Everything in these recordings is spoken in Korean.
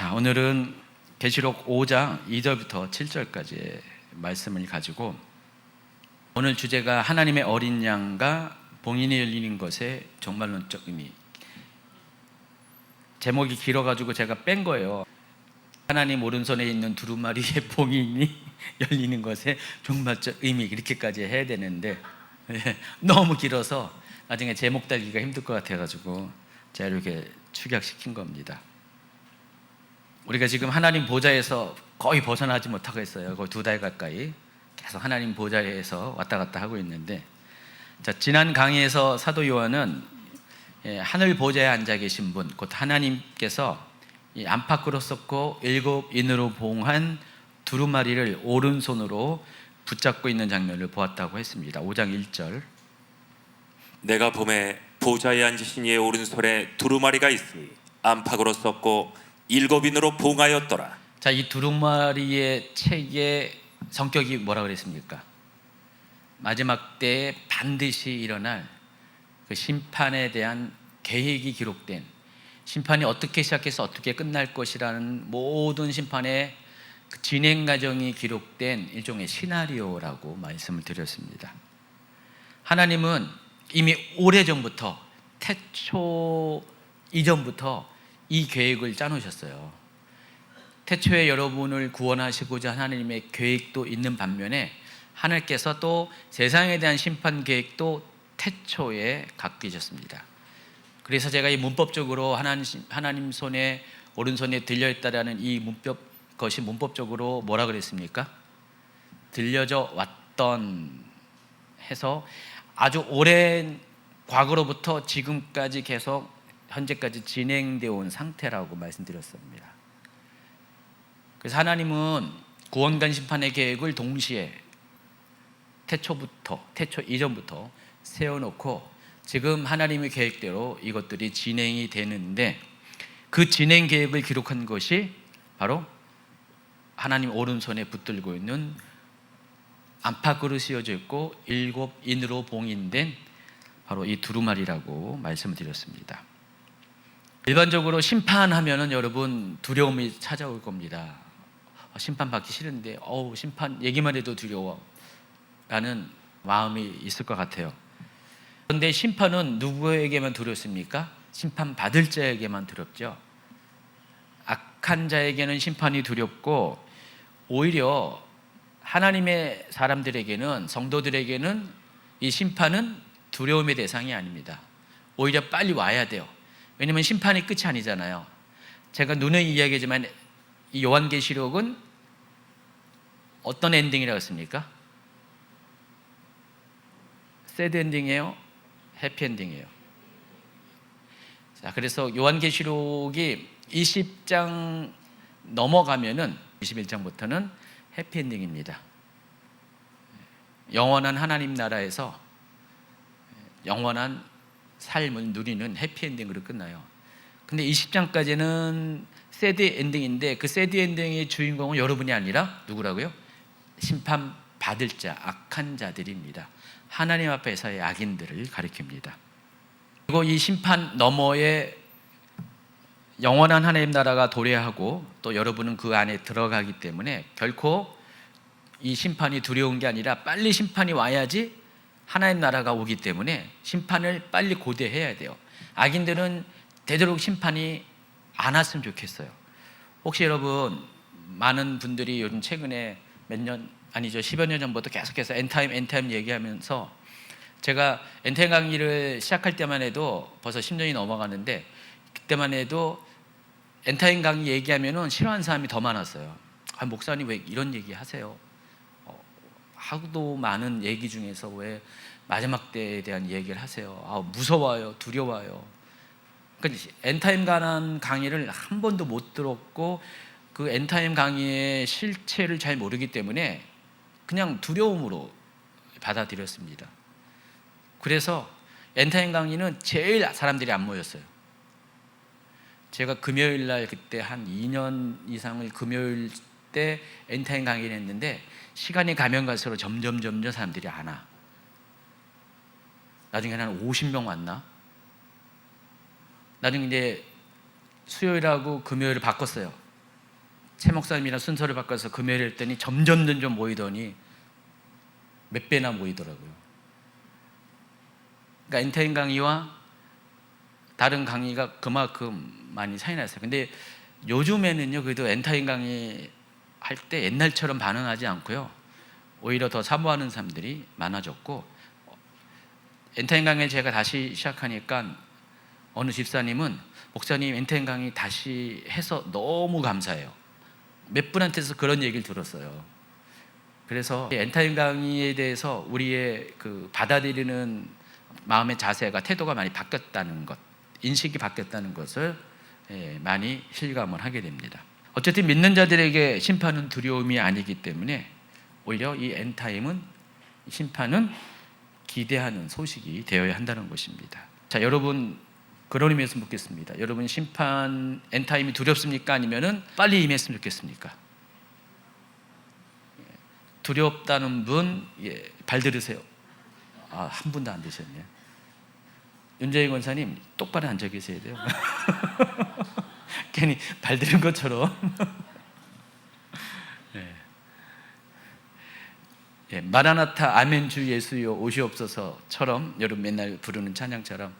자, 오늘은 계시록 5장 2절부터 7절까지의 말씀을 가지고 오늘 주제가 하나님의 어린 양과 봉인이 열리는 것의 종말론적 의미. 제목이 길어가지고 제가 뺀 거예요. 하나님 오른손에 있는 두루마리의 봉인이 열리는 것의 종말적 의미, 이렇게까지 해야 되는데 너무 길어서 나중에 제목 달기가 힘들 것 같아가지고 제가 이렇게 축약시킨 겁니다. 우리가 지금 하나님 보좌에서 거의 벗어나지 못하고 있어요. 거의 2달 가까이 계속 하나님 보좌에서 왔다 갔다 하고 있는데, 자, 지난 강의에서 사도 요한은 하늘 보좌에 앉아 계신 분, 곧 하나님께서 이 안팎으로 썩고 7인으로 봉한 두루마리를 오른손으로 붙잡고 있는 장면을 보았다고 했습니다. 5장 1절. 내가 봄에 보좌에 앉으신 이의 오른손에 두루마리가 있으니 안팎으로 썩고 7인으로 봉하였더라. 자, 이 두루마리의 책의 성격이 뭐라 그랬습니까? 마지막 때에 반드시 일어날 그 심판에 대한 계획이 기록된, 심판이 어떻게 시작해서 어떻게 끝날 것이라는 모든 심판의 그 진행 과정이 기록된 일종의 시나리오라고 말씀을 드렸습니다. 하나님은 이미 오래전부터, 태초 이전부터 이 계획을 짜놓으셨어요. 태초에 여러분을 구원하시고자 하나님의 계획도 있는 반면에 하나님께서 또 세상에 대한 심판 계획도 태초에 갖고 계셨습니다. 그래서 제가 이 문법적으로 하나님 손에 오른손에 들려있다라는 이 것이 문법적으로 뭐라 그랬습니까? 들려져 왔던 해서 아주 오랜 과거로부터 지금까지 계속 현재까지 진행되어 온 상태라고 말씀드렸습니다. 그래서 하나님은 구원관 심판의 계획을 동시에 태초 이전부터 세워놓고 지금 하나님의 계획대로 이것들이 진행이 되는데, 그 진행 계획을 기록한 것이 바로 하나님 오른손에 붙들고 있는 안팎으로 씌워져 있고 7인으로 봉인된 바로 이 두루마리라고 말씀을 드렸습니다. 일반적으로 심판하면은 여러분 두려움이 찾아올 겁니다. 심판받기 싫은데 심판 얘기만 해도 두려워 라는 마음이 있을 것 같아요. 그런데 심판은 누구에게만 두렵습니까? 심판받을 자에게만 두렵죠. 악한 자에게는 심판이 두렵고, 오히려 하나님의 사람들에게는, 성도들에게는 이 심판은 두려움의 대상이 아닙니다. 오히려 빨리 와야 돼요. 왜냐하면 심판이 끝이 아니잖아요. 제가 누누이 이야기하지만 이 요한계시록은 어떤 엔딩이라고 했습니까? 새드 엔딩이에요? 해피 엔딩이에요? 자, 그래서 요한계시록이 20장 넘어가면은 21장부터는 해피 엔딩입니다. 영원한 하나님 나라에서 영원한 삶을 누리는 해피엔딩으로 끝나요. 근데 20장까지는 새드 엔딩인데, 그 새드 엔딩의 주인공은 여러분이 아니라 누구라고요? 심판받을 자, 악한 자들입니다. 하나님 앞에서의 악인들을 가리킵니다. 그리고 이 심판 너머에 영원한 하나님 나라가 도래하고 또 여러분은 그 안에 들어가기 때문에 결코 이 심판이 두려운 게 아니라 빨리 심판이 와야지 하나님 나라가 오기 때문에 심판을 빨리 고대해야 돼요. 악인들은 되도록 심판이 안 왔으면 좋겠어요. 혹시 여러분, 많은 분들이 요즘 최근에 10여 년 전부터 계속해서 엔타임 얘기하면서, 제가 엔타임 강의를 시작할 때만 해도 벌써 10년이 넘어가는데, 그때만 해도 엔타임 강의 얘기하면은 싫어하는 사람이 더 많았어요. 목사님 왜 이런 얘기 하세요? 하도 많은 얘기 중에서 왜 마지막 때에 대한 얘기를 하세요? 무서워요, 두려워요. 그러니까 엔타임 관한 강의를 한 번도 못 들었고, 그 엔타임 강의의 실체를 잘 모르기 때문에 그냥 두려움으로 받아들였습니다. 그래서 엔타임 강의는 제일 사람들이 안 모였어요. 제가 금요일 날 그때 한 2년 이상을 금요일 때 엔타임 강의를 했는데, 시간이 가면 갈수록 점점 사람들이 안 와. 나중에는 한 50명 왔나? 나중에 이제 수요일하고 금요일을 바꿨어요. 최 목사님이랑 순서를 바꿔서 금요일에 했더니 점점 모이더니 몇 배나 모이더라고요. 그러니까 엔타임 강의와 다른 강의가 그만큼 많이 차이 났어요. 근데 요즘에는요, 그래도 엔타임 강의 할 때 옛날처럼 반응하지 않고요, 오히려 더 사모하는 사람들이 많아졌고, 엔타임 강의 제가 다시 시작하니까 어느 집사님은 목사님 엔타임 강의 다시 해서 너무 감사해요. 몇 분한테서 그런 얘기를 들었어요. 그래서 엔타임 강의에 대해서 우리의 그 받아들이는 마음의 자세가, 태도가 많이 바뀌었다는 것, 인식이 바뀌었다는 것을 많이 실감을 하게 됩니다. 어쨌든 믿는 자들에게 심판은 두려움이 아니기 때문에 오히려 이 엔타임은, 심판은 기대하는 소식이 되어야 한다는 것입니다. 자, 여러분, 그런 의미에서 묻겠습니다. 여러분, 심판, 엔타임이 두렵습니까? 아니면은 빨리 임했으면 좋겠습니까? 두렵다는 분, 발 들으세요. 한 분도 안 되셨네요. 윤재희 권사님, 똑바로 앉아 계셔야 돼요. 괜히 발 들은 것처럼. 마라나타 아멘 주 예수여 오시옵소서처럼 여러분 맨날 부르는 찬양처럼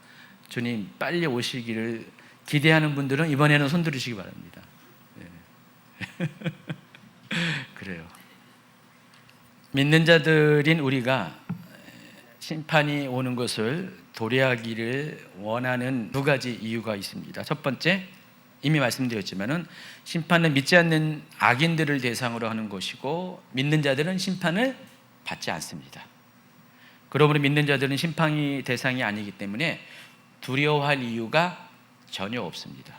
주님 빨리 오시기를 기대하는 분들은 이번에는 손 들으시기 바랍니다. 그래요. 믿는 자들인 우리가 심판이 오는 것을 도래하기를 원하는 두 가지 이유가 있습니다. 첫 번째, 이미 말씀드렸지만은 심판은 믿지 않는 악인들을 대상으로 하는 것이고, 믿는 자들은 심판을 받지 않습니다. 그러므로 믿는 자들은 심판이 대상이 아니기 때문에 두려워할 이유가 전혀 없습니다.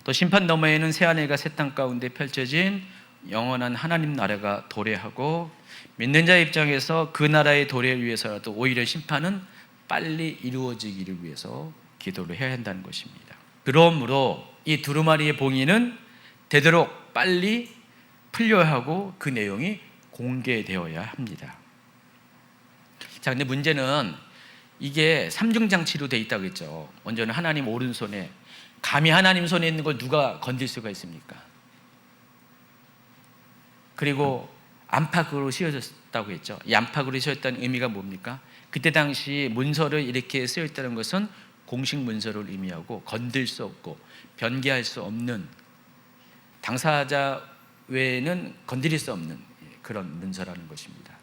또 심판 너머에는 새하늘과 새 땅 가운데 펼쳐진 영원한 하나님 나라가 도래하고, 믿는 자의 입장에서 그 나라의 도래를 위해서라도 오히려 심판은 빨리 이루어지기를 위해서 기도를 해야 한다는 것입니다. 그러므로 이 두루마리의 봉인은 되도록 빨리 풀려야 하고 그 내용이 공개되어야 합니다. 자, 근데 문제는 이게 삼중장치로 돼 있다고 했죠. 먼저는 하나님 오른손에, 감히 하나님 손에 있는 걸 누가 건들 수가 있습니까? 그리고 안팎으로 씌워졌다고 했죠. 이 안팎으로 씌워졌다는 의미가 뭡니까? 그때 당시 문서를 이렇게 쓰여있다는 것은 공식 문서를 의미하고 건들 수 없고 변개할 수 없는, 당사자 외에는 건드릴 수 없는 그런 문서라는 것입니다.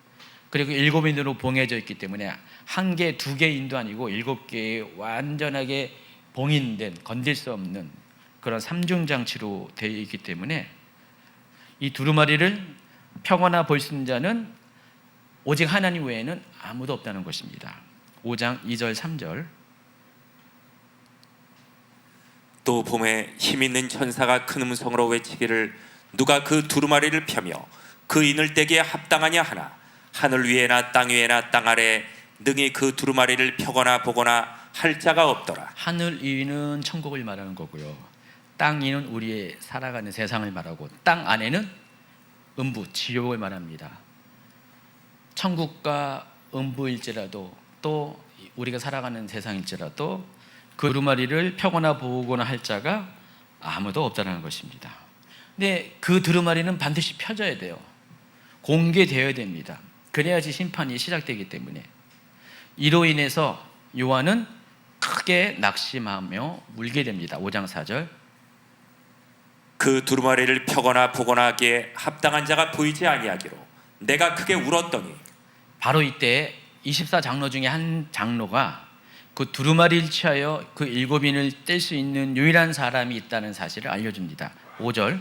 그리고 7인으로 봉해져 있기 때문에 1개, 2개인도 아니고 7개의 완전하게 봉인된, 건들 수 없는 그런 삼중장치로 되어 있기 때문에 이 두루마리를 펴거나 볼 수 있는 자는 오직 하나님 외에는 아무도 없다는 것입니다. 5장 2절 3절. 또 봄에 힘있는 천사가 큰 음성으로 외치기를 누가 그 두루마리를 펴며 그 인을 떼기에 합당하냐 하나, 하늘 위에나 땅 위에나 땅 아래 능히 그 두루마리를 펴거나 보거나 할 자가 없더라. 하늘 위는 천국을 말하는 거고요, 땅 위는 우리의 살아가는 세상을 말하고, 땅 안에는 음부, 지옥을 말합니다. 천국과 음부일지라도, 또 우리가 살아가는 세상일지라도 그 두루마리를 펴거나 보거나 할 자가 아무도 없다는 것입니다. 근데 그 두루마리는 반드시 펴져야 돼요. 공개되어야 됩니다. 그래야지 심판이 시작되기 때문에. 이로 인해서 요한은 크게 낙심하며 울게 됩니다. 5장 4절. 그 두루마리를 펴거나 보거나 하기에 합당한 자가 보이지 아니하기로 내가 크게 울었더니. 바로 이때 24장로 중에 한 장로가 그 두루마리를 취하여 그 7인을 뗄 수 있는 유일한 사람이 있다는 사실을 알려줍니다. 5절.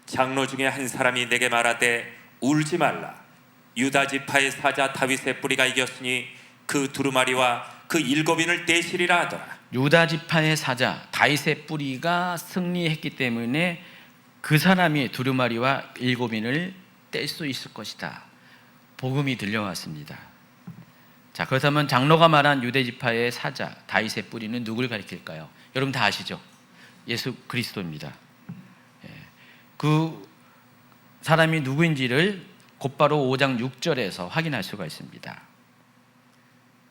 장로 중에 한 사람이 내게 말하되 울지 말라. 유다 지파의 사자 다윗의 뿌리가 이겼으니 그 두루마리와 그 7인을 떼시리라 하더라. 유다 지파의 사자 다윗의 뿌리가 승리했기 때문에 그 사람이 두루마리와 7인을 뗄 수 있을 것이다. 복음이 들려왔습니다. 자, 그렇다면 장로가 말한 유대 지파의 사자 다윗의 뿌리는 누구를 가리킬까요? 여러분 다 아시죠? 예수 그리스도입니다. 그 사람이 누구인지를 곧바로 5장 6절에서 확인할 수가 있습니다.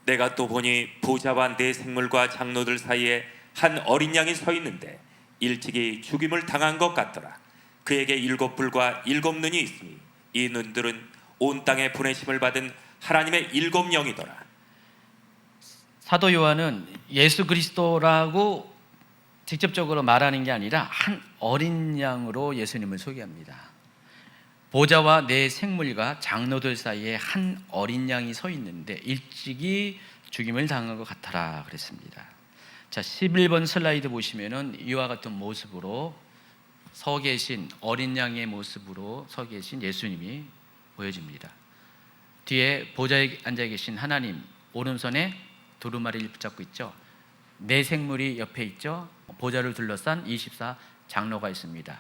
내가 또 보니 보좌와 네 생물과 장로들 사이에 한 어린 양이 서 있는데 일찍이 죽임을 당한 것 같더라. 그에게 7불과 7눈이 있으니 이 눈들은 온 땅에 보내심을 받은 하나님의 7영이더라. 사도 요한은 예수 그리스도라고 직접적으로 말하는 게 아니라 한 어린 양으로 예수님을 소개합니다. 보좌와 내 생물과 장로들 사이에 한 어린 양이 서 있는데 일찍이 죽임을 당한 것 같아라 그랬습니다. 자, 11번 슬라이드 보시면은 이와 같은 모습으로 서 계신 어린 양의 모습으로 서 계신 예수님이 보여집니다. 뒤에 보좌에 앉아 계신 하나님, 오른손에 두루마리를 붙잡고 있죠. 내 생물이 옆에 있죠. 보좌를 둘러싼 24 장로가 있습니다.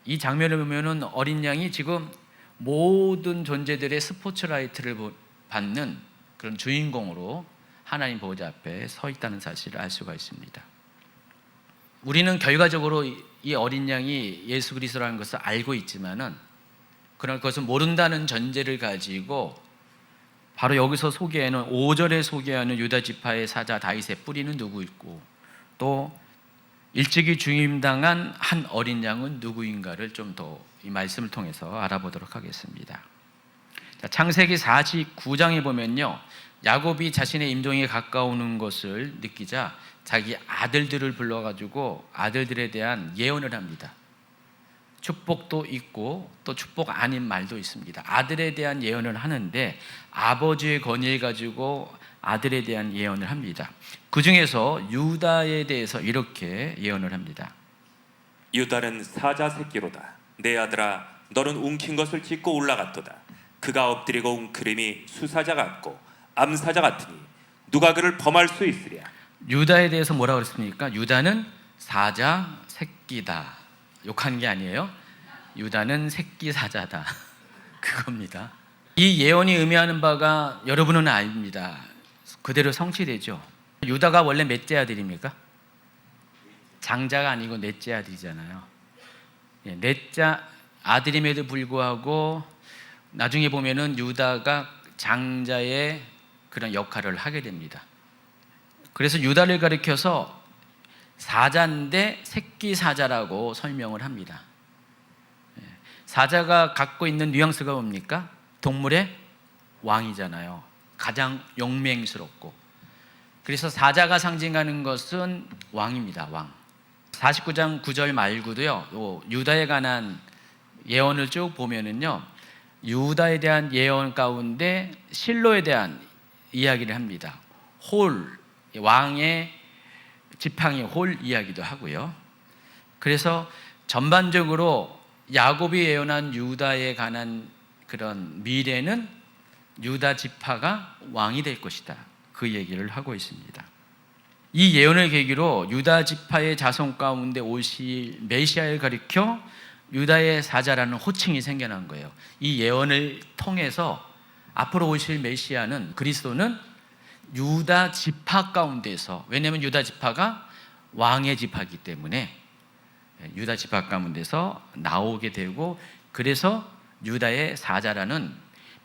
이 장면을 보면은 어린 양이 지금 모든 존재들의 스포트라이트를 받는 그런 주인공으로 하나님 보좌 앞에 서 있다는 사실을 알 수가 있습니다. 우리는 결과적으로 이 어린 양이 예수 그리스도라는 것을 알고 있지만은 그런 것을 모른다는 전제를 가지고 바로 여기서 소개하는 5절에 소개하는 유다 지파의 사자 다윗의 뿌리는 누구있고 또 일찍이 죽임당한 한 어린 양은 누구인가를 좀 더 이 말씀을 통해서 알아보도록 하겠습니다. 자, 창세기 49장에 보면요, 야곱이 자신의 임종에 가까우는 것을 느끼자 자기 아들들을 불러가지고 아들들에 대한 예언을 합니다. 축복도 있고 또 축복 아닌 말도 있습니다. 아들에 대한 예언을 하는데 아버지의 권위를 가지고 아들에 대한 예언을 합니다. 그 중에서 유다에 대해서 이렇게 예언을 합니다. 유다는 사자 새끼로다. 내 아들아, 너는 움킨 것을 짚고 올라갔도다. 그가 엎드리고 웅크림이 수사자 같고 암사자 같으니 누가 그를 범할 수 있으랴. 유다에 대해서 뭐라고 그랬습니까? 유다는 사자 새끼다. 욕한 게 아니에요. 유다는 새끼 사자다. 그겁니다. 이 예언이 의미하는 바가 여러분은 압니다. 그대로 성취되죠. 유다가 원래 넷째 아들입니까? 장자가 아니고 넷째 아들이잖아요. 넷째 아들임에도 불구하고 나중에 보면은 유다가 장자의 그런 역할을 하게 됩니다. 그래서 유다를 가리켜서 사자인데 새끼 사자라고 설명을 합니다. 사자가 갖고 있는 뉘앙스가 뭡니까? 동물의 왕이잖아요. 가장 용맹스럽고. 그래서 사자가 상징하는 것은 왕입니다. 왕. 49장 9절 말고도요, 유다에 관한 예언을 쭉 보면은요, 유다에 대한 예언 가운데 실로에 대한 이야기를 합니다. 홀, 왕의 지팡이 홀 이야기도 하고요. 그래서 전반적으로 야곱이 예언한 유다에 관한 그런 미래는 유다 지파가 왕이 될 것이다. 그 얘기를 하고 있습니다. 이 예언을 계기로 유다 지파의 자손 가운데 오실 메시아를 가리켜 유다의 사자라는 호칭이 생겨난 거예요. 이 예언을 통해서 앞으로 오실 메시아는 그리스도는 유다 지파 가운데서, 왜냐하면 유다 지파가 왕의 지파이기 때문에 유다 지파 가운데서 나오게 되고, 그래서 유다의 사자라는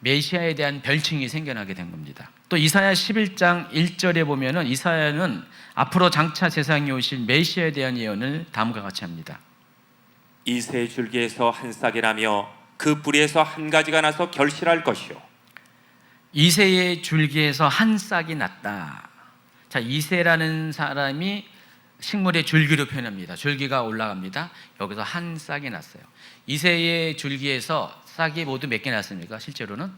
메시아에 대한 별칭이 생겨나게 된 겁니다. 또 이사야 11장 1절에 보면은 이사야는 앞으로 장차 세상에 오실 메시아에 대한 예언을 다음과 같이 합니다. 이 새 줄기에서 한 싹이 나며 그 뿌리에서 한 가지가 나서 결실할 것이요. 이새의 줄기에서 한 싹이 났다. 자, 이새라는 사람이 식물의 줄기로 표현합니다. 줄기가 올라갑니다. 여기서 한 싹이 났어요. 이새의 줄기에서 싹이 모두 몇 개 났습니까? 실제로는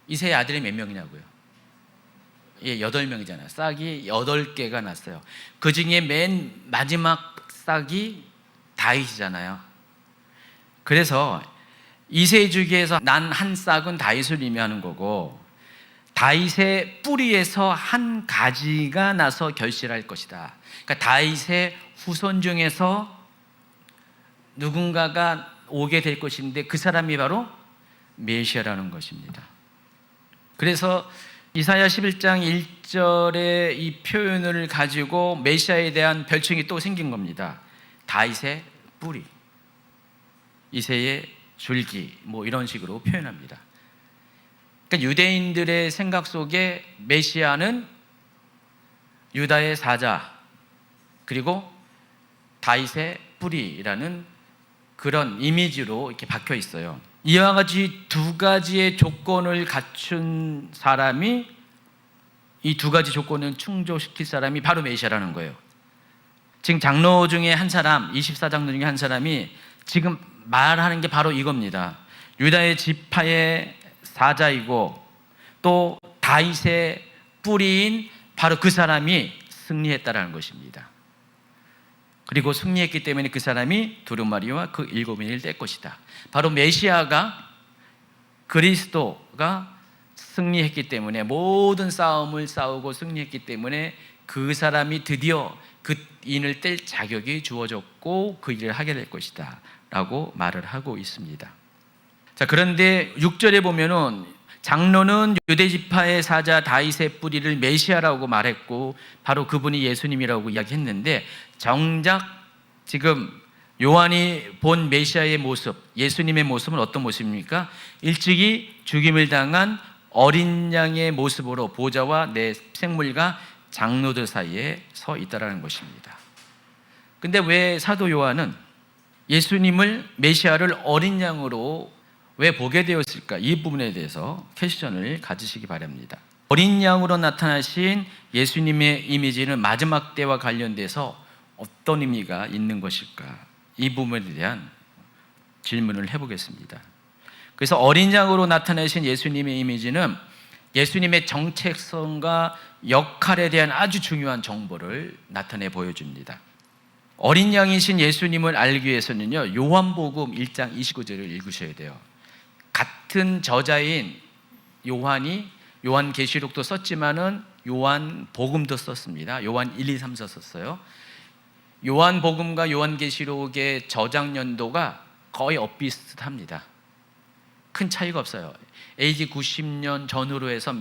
이새의 아들이 몇 명이냐고요? 예, 8명이잖아요. 싹이 8개가 났어요. 그 중에 맨 마지막 싹이 다윗이잖아요. 그래서 이새의 줄기에서 난 한 싹은 다윗을 의미하는 거고, 다윗의 뿌리에서 한 가지가 나서 결실할 것이다. 그러니까 다윗의 후손 중에서 누군가가 오게 될 것인데 그 사람이 바로 메시아라는 것입니다. 그래서 이사야 11장 1절의 이 표현을 가지고 메시아에 대한 별칭이 또 생긴 겁니다. 다윗의 뿌리, 이새의 줄기, 뭐 이런 식으로 표현합니다. 그러니까 유대인들의 생각 속에 메시아는 유다의 사자, 그리고 다윗의 뿌리라는 그런 이미지로 이렇게 박혀 있어요. 이와 같이 두 가지의 조건을 갖춘 사람이, 이 두 가지 조건을 충족시킬 사람이 바로 메시아라는 거예요. 지금 장로 중에 한 사람, 24장로 중에 한 사람이 지금 말하는 게 바로 이겁니다. 유다의 지파의 사자이고 또 다윗의 뿌리인 바로 그 사람이 승리했다라는 것입니다. 그리고 승리했기 때문에 그 사람이 두루마리와 그 7인을 뗄 것이다. 바로 메시아가, 그리스도가 승리했기 때문에, 모든 싸움을 싸우고 승리했기 때문에 그 사람이 드디어 그 인을 뗄 자격이 주어졌고 그 일을 하게 될 것이다 라고 말을 하고 있습니다. 자, 그런데 6절에 보면은 장로는 유대지파의 사자 다윗의 뿌리를 메시아라고 말했고 바로 그분이 예수님이라고 이야기했는데, 정작 지금 요한이 본 메시아의 모습, 예수님의 모습은 어떤 모습입니까? 일찍이 죽임을 당한 어린 양의 모습으로 보좌와 내 생물과 장로들 사이에 서 있다라는 것입니다. 근데 왜 사도 요한은 예수님을, 메시아를 어린 양으로 왜 보게 되었을까? 이 부분에 대해서 퀘스천을 가지시기 바랍니다. 어린 양으로 나타나신 예수님의 이미지는 마지막 때와 관련돼서 어떤 의미가 있는 것일까? 이 부분에 대한 질문을 해보겠습니다. 그래서 어린 양으로 나타나신 예수님의 이미지는 예수님의 정체성과 역할에 대한 아주 중요한 정보를 나타내 보여줍니다. 어린 양이신 예수님을 알기 위해서는요, 요한복음 1장 29절을 읽으셔야 돼요. 같은 저자인 요한이 요한계시록도 썼지만은 요한복음도 썼습니다. 요한 1, 2, 3, 4 썼어요. 요한복음과 요한계시록의 저작 연도가 거의 엇비슷합니다. 큰 차이가 없어요. AD 90년 전후로 해서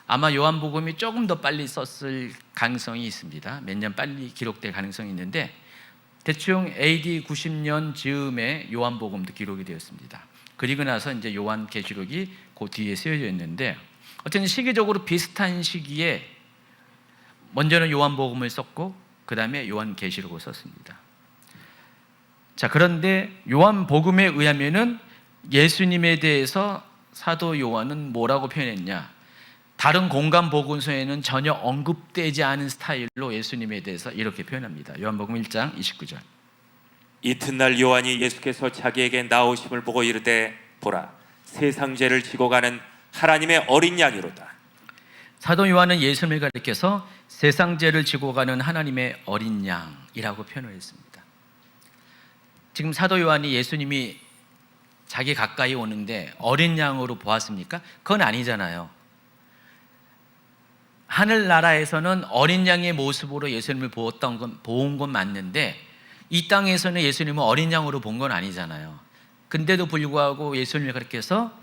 아마 요한복음이 조금 더 빨리 썼을 가능성이 있습니다. 몇 년 빨리 기록될 가능성이 있는데 대충 AD 90년 즈음에 요한복음도 기록이 되었습니다. 그리고 나서 이제 요한계시록이 그 뒤에 쓰여져 있는데, 어쨌든 시기적으로 비슷한 시기에 먼저는 요한복음을 썼고 그 다음에 요한계시록을 썼습니다. 자, 그런데 요한복음에 의하면은 예수님에 대해서 사도 요한은 뭐라고 표현했냐? 다른 공간 복음서에는 전혀 언급되지 않은 스타일로 예수님에 대해서 이렇게 표현합니다. 요한복음 1장 29절. 이튿날 요한이 예수께서 자기에게 나오심을 보고 이르되 보라, 세상 죄를 지고 가는 하나님의 어린 양이로다. 사도 요한은 예수님을 가리켜서 세상 죄를 지고 가는 하나님의 어린 양이라고 표현을 했습니다. 지금 사도 요한이 예수님이 자기 가까이 오는데 어린 양으로 보았습니까? 그건 아니잖아요. 하늘나라에서는 어린 양의 모습으로 예수님을 보온 건 맞는데 이 땅에서는 예수님을 어린 양으로 본 건 아니잖아요. 근데도 불구하고 예수님을 가리켜서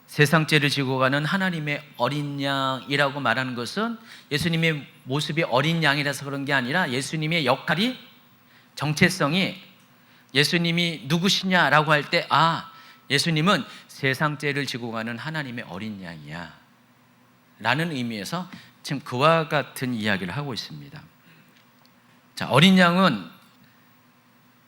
세상 죄를 지고 가는 하나님의 어린 양이라고 말하는 것은 예수님의 모습이 어린 양이라서 그런 게 아니라 예수님의 역할이, 정체성이 예수님이 누구시냐라고 할 때, 아, 예수님은 세상 죄를 지고 가는 하나님의 어린 양이야 라는 의미에서 지금 그와 같은 이야기를 하고 있습니다. 자, 어린 양은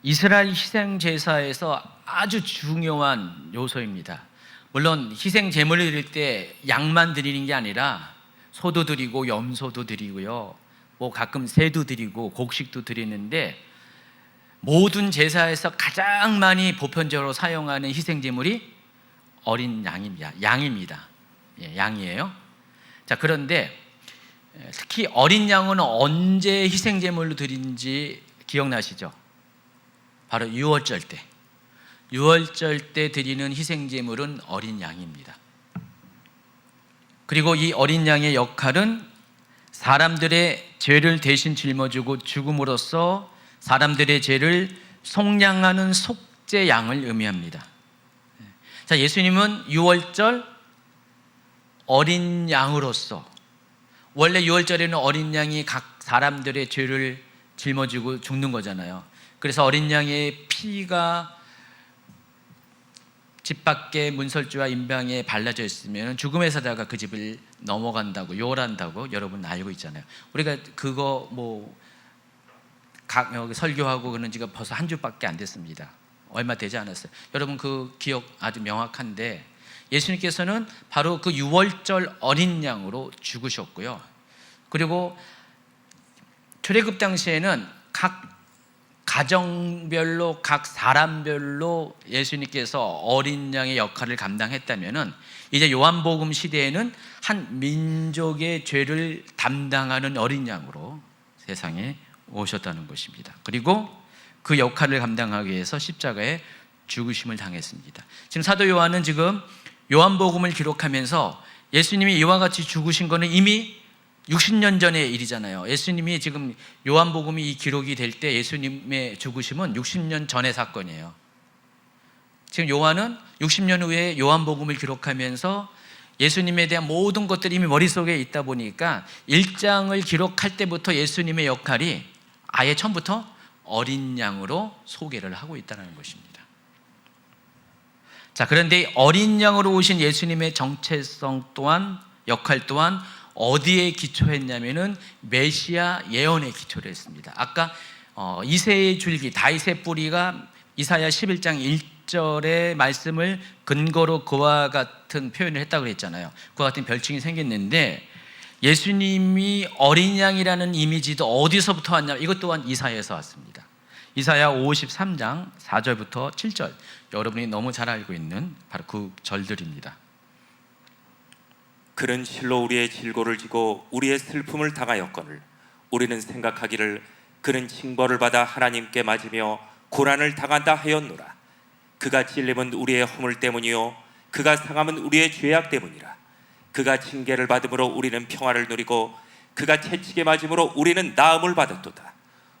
이스라엘 희생 제사에서 아주 중요한 요소입니다. 물론 희생 제물을 드릴 때 양만 드리는 게 아니라 소도 드리고 염소도 드리고요, 뭐 가끔 새도 드리고 곡식도 드리는데 모든 제사에서 가장 많이 보편적으로 사용하는 희생 제물이 어린 양입니다. 예, 양이에요. 자, 그런데 특히 어린 양은 언제 희생 제물로 드리는지 기억나시죠? 바로 유월절 때. 유월절 때 드리는 희생 제물은 어린 양입니다. 그리고 이 어린 양의 역할은 사람들의 죄를 대신 짊어지고 죽음으로써 사람들의 죄를 속량하는 속죄 양을 의미합니다. 자, 예수님은 유월절 어린 양으로서, 원래 유월절에는 어린 양이 각 사람들의 죄를 짊어지고 죽는 거잖아요. 그래서 어린 양의 피가 집 밖에 문설주와 임방에 발라져 있으면 죽음의 사자가 그 집을 넘어간다고, 요란다고 여러분 알고 있잖아요. 우리가 그거 뭐 여기 설교하고 그런 지가 벌써 한 주밖에 안 됐습니다. 얼마 되지 않았어요. 여러분 그 기억 아주 명확한데 예수님께서는 바로 그 유월절 어린 양으로 죽으셨고요. 그리고 출애굽 당시에는 각 가정별로 각 사람별로 예수님께서 어린 양의 역할을 감당했다면은 이제 요한복음 시대에는 한 민족의 죄를 담당하는 어린 양으로 세상에 오셨다는 것입니다. 그리고 그 역할을 감당하기 위해서 십자가에 죽으심을 당했습니다. 지금 사도 요한은 지금 요한복음을 기록하면서 예수님이 이와 같이 죽으신 것은 이미 60년 전의 일이잖아요. 예수님이 지금 요한복음이 이 기록이 될 때 예수님의 죽으심은 60년 전의 사건이에요. 지금 요한은 60년 후에 요한복음을 기록하면서 예수님에 대한 모든 것들이 이미 머릿속에 있다 보니까 1장을 기록할 때부터 예수님의 역할이 아예 처음부터 어린 양으로 소개를 하고 있다는 것입니다. 자, 그런데 어린 양으로 오신 예수님의 정체성 또한 역할 또한 어디에 기초했냐면은 메시아 예언에 기초를 했습니다. 아까 이새의 줄기, 다윗의 뿌리가 이사야 11장 1절의 말씀을 근거로 그와 같은 표현을 했다고 그랬잖아요. 그와 같은 별칭이 생겼는데 예수님이 어린 양이라는 이미지도 어디서부터 왔냐? 이것 또한 이사야에서 왔습니다. 이사야 53장 4절부터 7절, 여러분이 너무 잘 알고 있는 바로 그 절들입니다. 그는 실로 우리의 질고를 지고 우리의 슬픔을 당하였거늘 우리는 생각하기를 그는 징벌을 받아 하나님께 맞으며 고난을 당한다 하였노라. 그가 찔림은 우리의 허물 때문이요 그가 상함은 우리의 죄악 때문이라. 그가 징계를 받음으로 우리는 평화를 누리고 그가 채찍에 맞음으로 우리는 나음을 받았도다.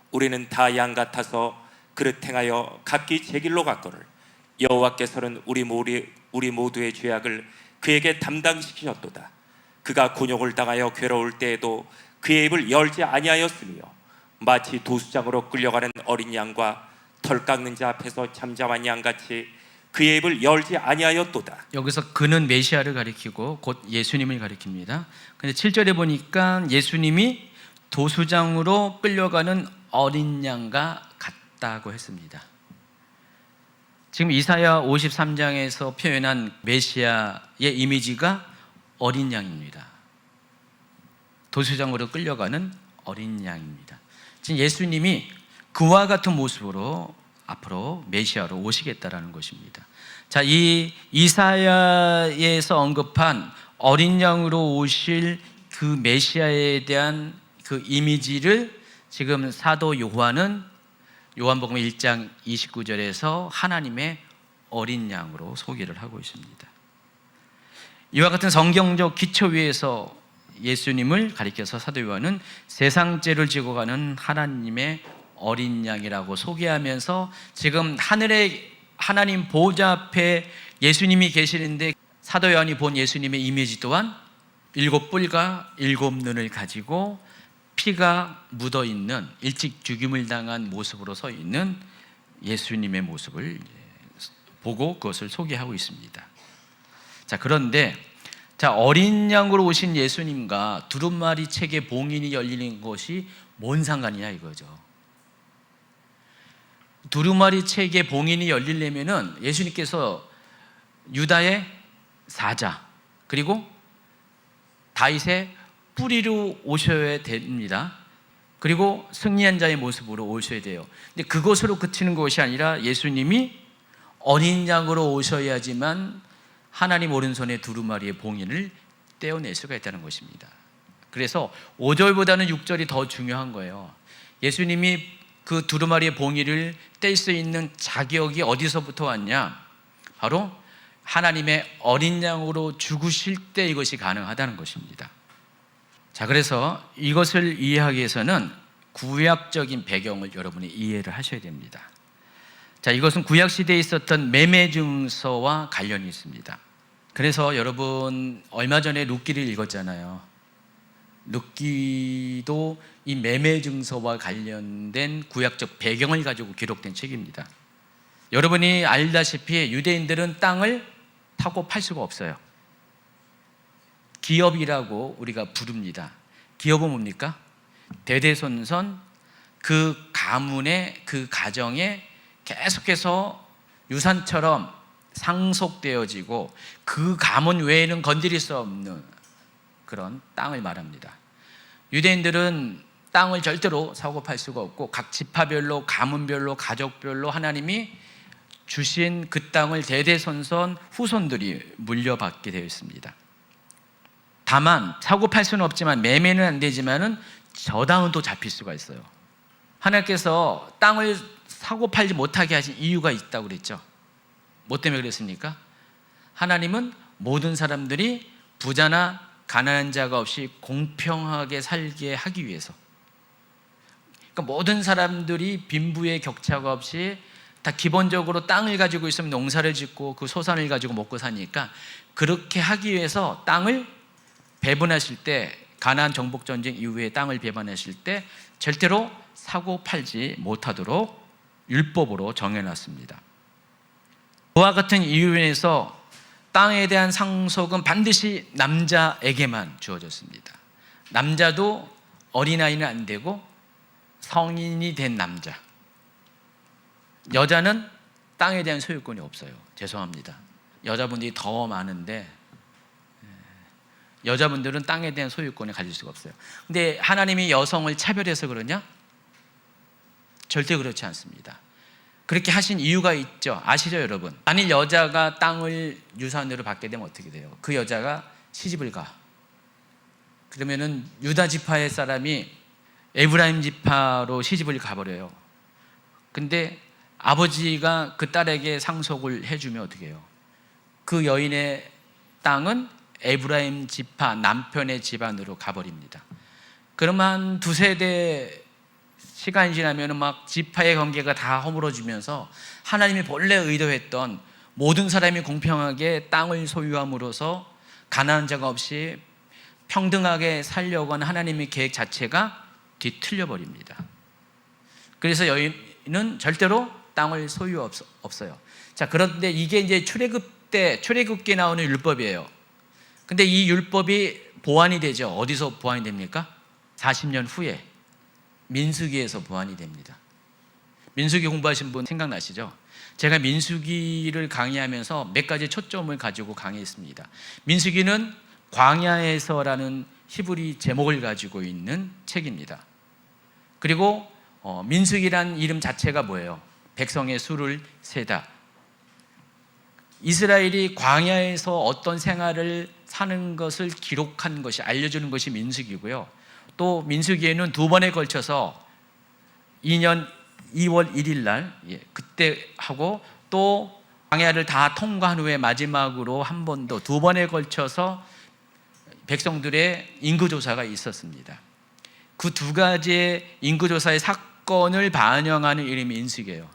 우리는 다 양 같아서 그릇 행하여 각기 제 길로 갔거늘 여호와께서는 우리 모두의 죄악을 그에게 담당시키셨도다. 그가 곤욕을 당하여 괴로울 때에도 그의 입을 열지 아니하였으며 마치 도수장으로 끌려가는 어린 양과 털 깎는 자 앞에서 잠잠한 양같이 그의 입을 열지 아니하였도다. 여기서 그는 메시아를 가리키고 곧 예수님을 가리킵니다. 근데 7절에 보니까 예수님이 도수장으로 끌려가는 어린 양과 같다고 했습니다. 지금 이사야 53장에서 표현한 메시아의 이미지가 어린 양입니다. 도수장으로 끌려가는 어린 양입니다. 지금 예수님이 그와 같은 모습으로 앞으로 메시아로 오시겠다라는 것입니다. 자, 이 이사야에서 언급한 어린 양으로 오실 그 메시아에 대한 그 이미지를 지금 사도 요한은 요한복음 1장 29절에서 하나님의 어린 양으로 소개를 하고 있습니다. 이와 같은 성경적 기초 위에서 예수님을 가리켜서 사도 요한은 세상 죄를 지고 가는 하나님의 어린 양이라고 소개하면서 지금 하늘의 하나님 보좌 앞에 예수님이 계시는데 사도 요한이 본 예수님의 이미지 또한 7뿔과 7눈을 가지고 피가 묻어있는 일찍 죽임을 당한 모습으로 서 있는 예수님의 모습을 보고 그것을 소개하고 있습니다. 자, 그런데 어린 양으로 오신 예수님과 두루마리 책의 봉인이 열리는 것이 뭔 상관이냐 이거죠. 두루마리 책의 봉인이 열리려면은 예수님께서 유다의 사자 그리고 다윗의 뿌리로 오셔야 됩니다. 그리고 승리한 자의 모습으로 오셔야 돼요. 근데 그것으로 그치는 것이 아니라 예수님이 어린 양으로 오셔야지만 하나님 오른손에 두루마리의 봉인을 떼어낼 수가 있다는 것입니다. 그래서 5절보다는 6절이 더 중요한 거예요. 예수님이 그 두루마리의 봉인을 뗄 수 있는 자격이 어디서부터 왔냐? 바로 하나님의 어린 양으로 죽으실 때 이것이 가능하다는 것입니다. 자, 그래서 이것을 이해하기 위해서는 구약적인 배경을 여러분이 이해를 하셔야 됩니다. 자, 이것은 구약시대에 있었던 매매 증서와 관련이 있습니다. 그래서 여러분 얼마 전에 룻기를 읽었잖아요. 룻기도 이 매매 증서와 관련된 구약적 배경을 가지고 기록된 책입니다. 여러분이 알다시피 유대인들은 땅을 타고 팔 수가 없어요. 기업이라고 우리가 부릅니다. 기업은 뭡니까? 대대손손 그 가문에, 그 가정에 계속해서 유산처럼 상속되어지고 그 가문 외에는 건드릴 수 없는 그런 땅을 말합니다. 유대인들은 땅을 절대로 사고 팔 수가 없고 각 지파별로, 가문별로, 가족별로 하나님이 주신 그 땅을 대대손손 후손들이 물려받게 되어 있습니다. 다만 사고 팔 수는 없지만 매매는 안 되지만은 저당은 또 잡힐 수가 있어요. 하나님께서 땅을 사고 팔지 못하게 하신 이유가 있다고 그랬죠. 뭐 때문에 그랬습니까? 하나님은 모든 사람들이 부자나 가난한 자가 없이 공평하게 살게 하기 위해서, 그러니까 모든 사람들이 빈부의 격차가 없이 다 기본적으로 땅을 가지고 있으면 농사를 짓고 그 소산을 가지고 먹고 사니까 그렇게 하기 위해서 땅을 배분하실 때, 가나안 정복 전쟁 이후에 땅을 배분하실 때 절대로 사고 팔지 못하도록 율법으로 정해놨습니다. 그와 같은 이유로 인해서 땅에 대한 상속은 반드시 남자에게만 주어졌습니다. 남자도 어린아이는 안 되고 성인이 된 남자, 여자는 땅에 대한 소유권이 없어요. 죄송합니다. 여자분들이 더 많은데 여자분들은 땅에 대한 소유권을 가질 수가 없어요. 근데 하나님이 여성을 차별해서 그러냐? 절대 그렇지 않습니다. 그렇게 하신 이유가 있죠. 아시죠, 여러분? 만일 여자가 땅을 유산으로 받게 되면 어떻게 돼요? 그 여자가 시집을 가. 그러면은 유다 지파의 사람이 에브라임 지파로 시집을 가버려요. 근데 아버지가 그 딸에게 상속을 해주면 어떻게 해요? 그 여인의 땅은 에브라임 지파 남편의 집안으로 가버립니다. 그러면 한 두세 대 시간이 지나면 막 지파의 관계가 다 허물어지면서 하나님이 본래 의도했던 모든 사람이 공평하게 땅을 소유함으로써 가난한 자가 없이 평등하게 살려고 하는 하나님의 계획 자체가 뒤틀려 버립니다. 그래서 여인은 절대로 땅을 소유 없어요. 자, 그런데 이게 이제 출애굽기에 나오는 율법이에요. 근데 이 율법이 보완이 되죠. 어디서 보완이 됩니까? 40년 후에 민수기에서 보완이 됩니다. 민수기 공부하신 분 생각나시죠? 제가 민수기를 강의하면서 몇 가지 초점을 가지고 강의했습니다. 민수기는 광야에서라는 히브리 제목을 가지고 있는 책입니다. 그리고 민수기란 이름 자체가 뭐예요? 백성의 수를 세다. 이스라엘이 광야에서 어떤 생활을 사는 것을 기록한 것이, 알려주는 것이 민수기고요. 또 민수기에는 두 번에 걸쳐서 2년 2월 1일 날 그때 하고, 또 광야를 다 통과한 후에 마지막으로 한 번 더, 두 번에 걸쳐서 백성들의 인구조사가 있었습니다. 그 두 가지의 인구조사의 사건을 반영하는 이름이 민수기예요.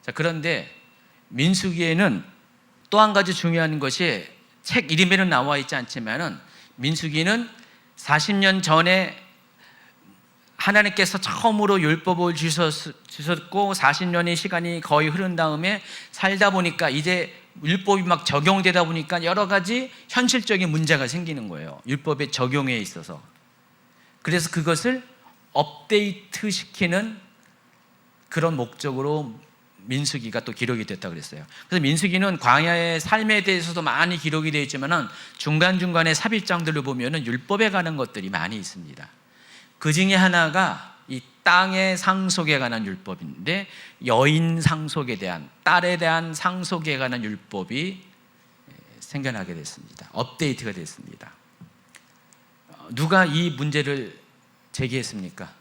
자, 그런데 민수기에는 또 한 가지 중요한 것이, 책 이름에는 나와 있지 않지만은 민수기는 40년 전에 하나님께서 처음으로 율법을 주셨고 40년의 시간이 거의 흐른 다음에 살다 보니까 이제 율법이 막 적용되다 보니까 여러 가지 현실적인 문제가 생기는 거예요. 율법의 적용에 있어서. 그래서 그것을 업데이트 시키는 그런 목적으로 민수기가 또 기록이 됐다고 그랬어요. 그래서 민수기는 광야의 삶에 대해서도 많이 기록이 되어 있지만은 중간중간에 삽입장들을 보면은 율법에 관한 것들이 많이 있습니다. 그 중에 하나가 이 땅의 상속에 관한 율법인데, 여인 상속에 대한, 딸에 대한 상속에 관한 율법이 생겨나게 됐습니다. 업데이트가 됐습니다. 누가 이 문제를 제기했습니까?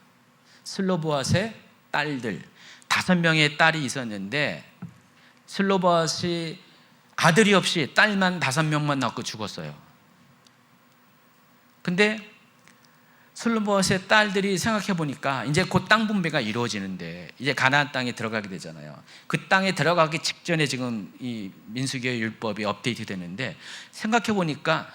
슬로보앗의 딸들, 5명의 딸이 있었는데 슬로보앗이 아들이 없이 딸만 5명만 낳고 죽었어요. 근데 슬로보앗의 딸들이 생각해 보니까 이제 곧 땅 분배가 이루어지는데 이제 가나안 땅에 들어가게 되잖아요. 그 땅에 들어가기 직전에 지금 이 민수기의 율법이 업데이트 되는데, 생각해 보니까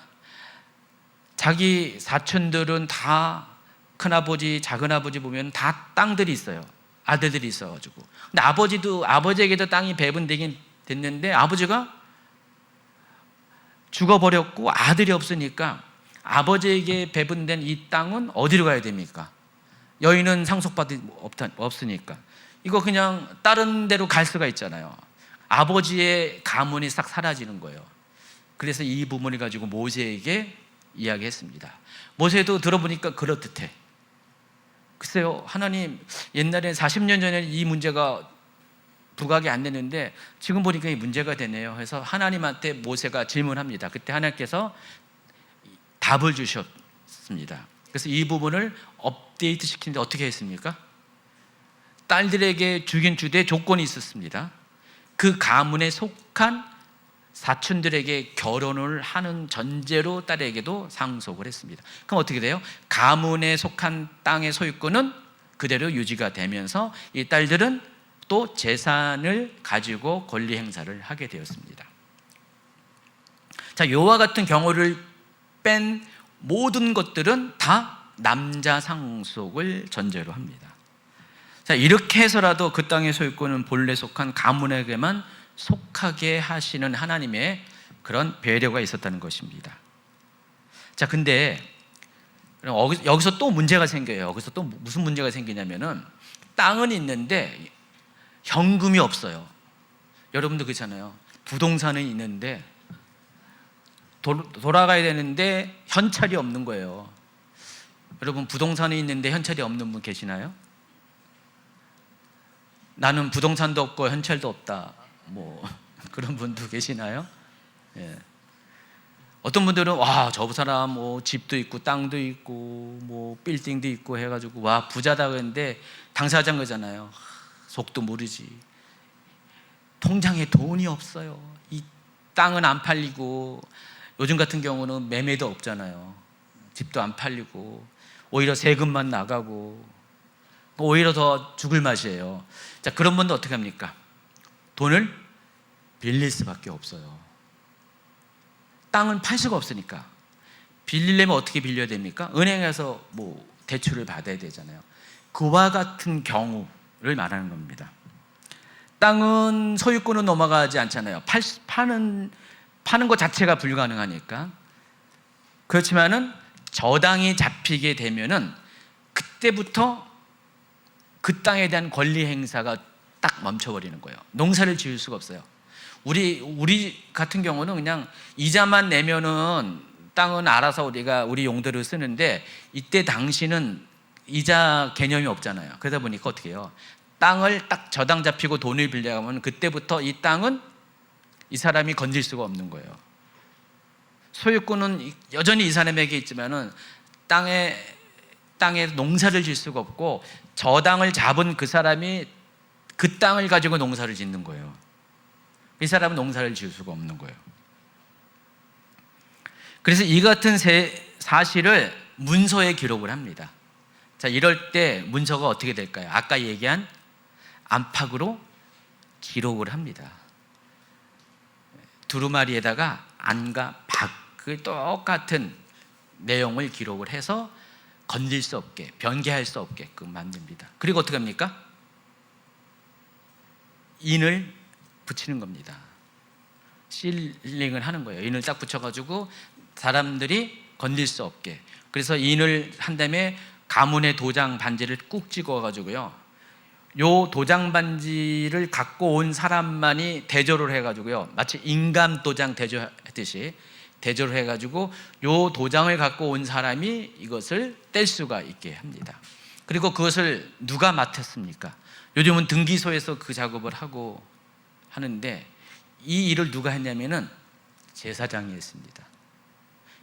자기 사촌들은 다, 큰아버지, 작은아버지 보면 다 땅들이 있어요. 아들들이 있어가지고. 근데 아버지에게도 땅이 배분되긴 됐는데 아버지가 죽어버렸고 아들이 없으니까 아버지에게 배분된 이 땅은 어디로 가야 됩니까? 여인은 상속받을 없으니까 이거 그냥 다른 데로 갈 수가 있잖아요. 아버지의 가문이 싹 사라지는 거예요. 그래서 이 부분을 가지고 모세에게 이야기했습니다. 모세도 들어보니까 그렇듯해. 글쎄요, 하나님, 옛날에 40년 전에 이 문제가 부각이 안 됐는데 지금 보니까 이 문제가 되네요. 해서 하나님한테 모세가 질문합니다. 그때 하나님께서 답을 주셨습니다. 그래서 이 부분을 업데이트 시키는데 어떻게 했습니까? 딸들에게 주긴 주되 조건이 있었습니다. 그 가문에 속한 사촌들에게 결혼을 하는 전제로 딸에게도 상속을 했습니다. 그럼 어떻게 돼요? 가문에 속한 땅의 소유권은 그대로 유지가 되면서 이 딸들은 또 재산을 가지고 권리 행사를 하게 되었습니다. 자, 이와 같은 경우를 뺀 모든 것들은 다 남자 상속을 전제로 합니다. 자, 이렇게 해서라도 그 땅의 소유권은 본래 속한 가문에게만 속하게 하시는 하나님의 그런 배려가 있었다는 것입니다. 자, 근데 여기서 또 문제가 생겨요. 여기서 또 무슨 문제가 생기냐면은 땅은 있는데 현금이 없어요. 여러분도 그렇잖아요. 부동산은 있는데 돌아가야 되는데 현찰이 없는 거예요. 여러분, 부동산이 있는데 현찰이 없는 분 계시나요? 나는 부동산도 없고 현찰도 없다, 뭐 그런 분도 계시나요? 예. 어떤 분들은 와, 저 사람 뭐 집도 있고 땅도 있고 뭐 빌딩도 있고 해가지고 와, 부자다 그랬는데 당사자인 거잖아요. 속도 모르지. 통장에 돈이 없어요. 이 땅은 안 팔리고 요즘 같은 경우는 매매도 없잖아요. 집도 안 팔리고 오히려 세금만 나가고 오히려 더 죽을 맛이에요. 자, 그런 분도 어떻게 합니까? 돈을 빌릴 수밖에 없어요. 땅은 팔 수가 없으니까. 빌리려면 어떻게 빌려야 됩니까? 은행에서 뭐 대출을 받아야 되잖아요. 그와 같은 경우를 말하는 겁니다. 땅은 소유권은 넘어가지 않잖아요. 파는 것 자체가 불가능하니까. 그렇지만은 저당이 잡히게 되면은 그때부터 그 땅에 대한 권리 행사가 딱 멈춰버리는 거예요. 농사를 지을 수가 없어요. 우리 같은 경우는 그냥 이자만 내면은 땅은 알아서 우리 용도를 쓰는데 이때 당시는 이자 개념이 없잖아요. 그러다 보니까 어떻게 해요? 땅을 딱 저당 잡히고 돈을 빌려가면 그때부터 이 땅은 이 사람이 건질 수가 없는 거예요. 소유권은 여전히 이 사람에게 있지만은 땅에 농사를 질 수가 없고 저당을 잡은 그 사람이 그 땅을 가지고 농사를 짓는 거예요. 이 사람은 농사를 지을 수가 없는 거예요. 그래서 이 같은 사실을 문서에 기록을 합니다. 자, 이럴 때 문서가 어떻게 될까요? 아까 얘기한 안팎으로 기록을 합니다. 두루마리에다가 안과 밖을 똑같은 내용을 기록을 해서 건질 수 없게, 변개할 수 없게끔 만듭니다. 그리고 어떻게 합니까? 인을 붙이는 겁니다. 실링을 하는 거예요. 인을 딱 붙여가지고 사람들이 건질 수 없게. 그래서 인을 한 다음에 가문의 도장 반지를 꾹 찍어가지고요. 요 도장 반지를 갖고 온 사람만이 대조를 해가지고요. 마치 인감 도장 대조했듯이 대조를 해가지고 요 도장을 갖고 온 사람이 이것을 뗄 수가 있게 합니다. 그리고 그것을 누가 맡았습니까? 요즘은 등기소에서 그 작업을 하고 하는데 이 일을 누가 했냐면은 제사장이 했습니다.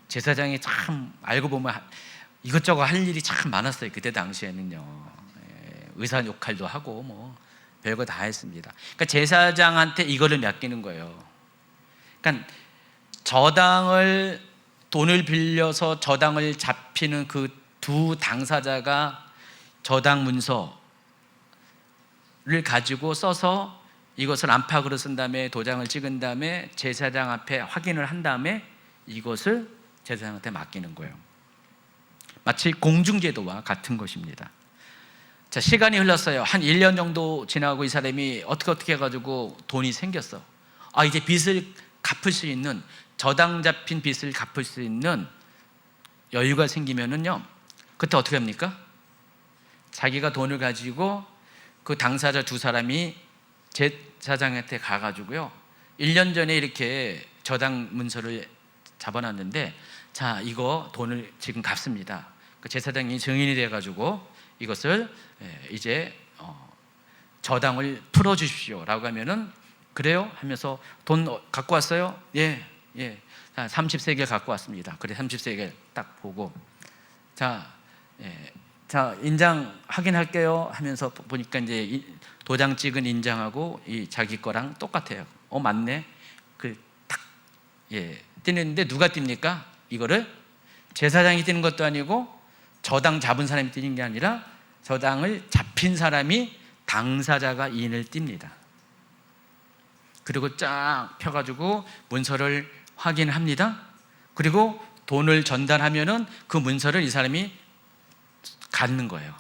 제사장이 참 알고 보면 이것저것 할 일이 참 많았어요. 그때 당시에는요. 의사 역할도 하고 뭐 별거 다 했습니다. 그러니까 제사장한테 이거를 맡기는 거예요. 그러니까 저당을 돈을 빌려서 저당을 잡히는 그 두 당사자가 저당 문서를 가지고 써서 이것을 안팎으로 쓴 다음에 도장을 찍은 다음에 제사장 앞에 확인을 한 다음에 이것을 제사장한테 맡기는 거예요. 마치 공중제도와 같은 것입니다. 자, 시간이 흘렀어요. 한 1년 정도 지나고 이 사람이 어떻게 해가지고 돈이 생겼어. 이제 빚을 갚을 수 있는, 저당 잡힌 빚을 갚을 수 있는 여유가 생기면은요, 그때 어떻게 합니까? 자기가 돈을 가지고 그 당사자 두 사람이 제사장한테 가가지고요, 1년 전에 이렇게 저당 문서를 잡아놨는데, 자, 이거 돈을 지금 갚습니다. 그 제사장이 증인이 돼가지고 이것을 이제 저당을 풀어주십시오라고 하면은, 그래요? 하면서 돈 갖고 왔어요? 예. 30세겔 갖고 왔습니다. 그래, 30세겔 딱 보고, 자, 인장 확인할게요 하면서 보니까 이제 도장 찍은 인장하고 이 자기 거랑 똑같아요. 맞네. 딱 띄는데 누가 띱니까? 이거를 제사장이 띄는 것도 아니고 저당 잡은 사람이 띄는 게 아니라 저당을 잡힌 사람이, 당사자가 인을 띱니다. 그리고 쫙 펴가지고 문서를 확인합니다. 그리고 돈을 전달하면은 그 문서를 이 사람이 갖는 거예요.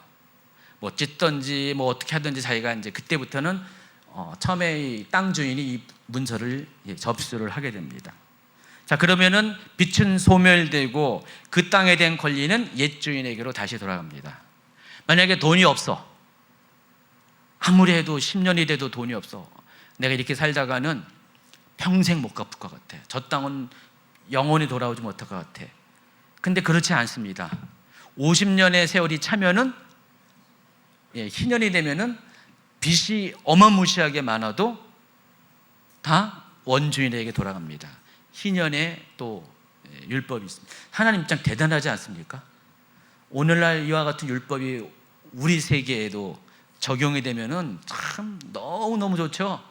뭐 찢든지 뭐 어떻게 하든지 자기가 이제 그때부터는 처음에 이 땅 주인이 이 문서를 접수를 하게 됩니다. 자, 그러면은 빚은 소멸되고 그 땅에 대한 권리는 옛 주인에게로 다시 돌아갑니다. 만약에 돈이 없어, 아무리 해도 10년이 돼도 돈이 없어, 내가 이렇게 살다가는 평생 못 갚을 것 같아, 저 땅은 영원히 돌아오지 못할 것 같아. 근데 그렇지 않습니다. 50년의 세월이 차면은, 희년이 되면은 빚이 어마무시하게 많아도 다 원주인에게 돌아갑니다. 희년에 또 율법이 있습니다. 하나님 참 대단하지 않습니까? 오늘날 이와 같은 율법이 우리 세계에도 적용이 되면은 참 너무너무 좋죠.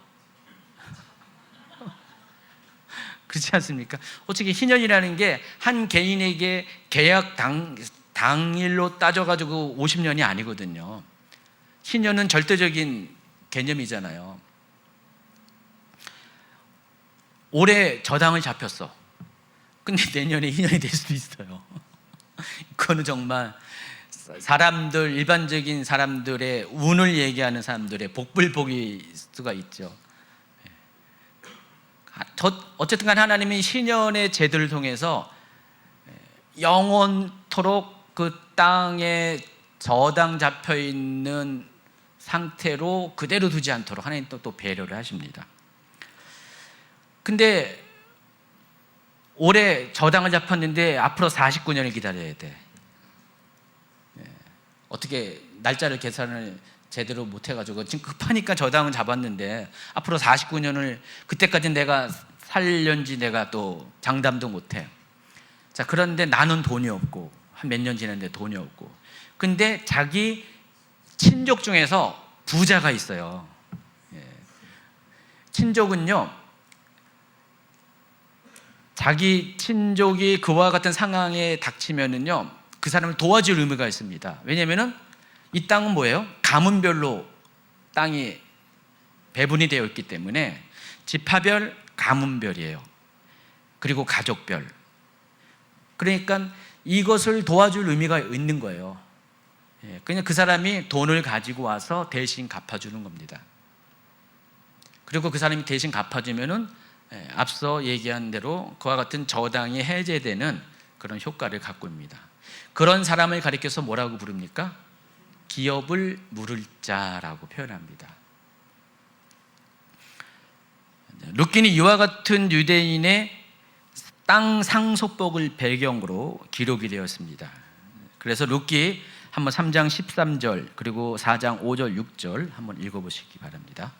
그렇지 않습니까? 어떻게 희년이라는 게 한 개인에게 계약 당일로 따져가지고 50년이 아니거든요. 희년은 절대적인 개념이잖아요. 올해 저당을 잡혔어. 근데 내년에 희년이 될 수도 있어요. 그거는 정말 사람들, 일반적인 사람들의 운을 얘기하는 사람들의 복불복일 수가 있죠. 어쨌든 간 하나님이 희년의 제도를 통해서 영원토록 그 땅에 저당 잡혀 있는 상태로 그대로 두지 않도록 하나님 또 배려를 하십니다. 근데 올해 저당을 잡았는데 앞으로 49년을 기다려야 돼. 어떻게 날짜를 계산을 제대로 못 해가지고 지금 급하니까 저당을 잡았는데 앞으로 49년을, 그때까지 내가 살련지 내가 또 장담도 못해. 자, 그런데 나는 돈이 없고, 한 몇 년 지났는데 돈이 없고, 근데 자기 친족 중에서 부자가 있어요. 친족은요, 자기 친족이 그와 같은 상황에 닥치면은요, 그 사람을 도와줄 의무가 있습니다. 왜냐면은 이 땅은 뭐예요? 가문별로 땅이 배분이 되어 있기 때문에 지파별, 가문별이에요. 그리고 가족별. 그러니까 이것을 도와줄 의미가 있는 거예요. 그냥 그 사람이 돈을 가지고 와서 대신 갚아주는 겁니다. 그리고 그 사람이 대신 갚아주면은 앞서 얘기한 대로 그와 같은 저당이 해제되는 그런 효과를 갖고 있습니다. 그런 사람을 가리켜서 뭐라고 부릅니까? 기업을 물을 자라고 표현합니다. 룻기는 이와 같은 유대인의 땅 상속복을 배경으로 기록이 되었습니다. 그래서 룻기 한번 3장 13절 그리고 4장 5절 6절 한번 읽어보시기 바랍니다.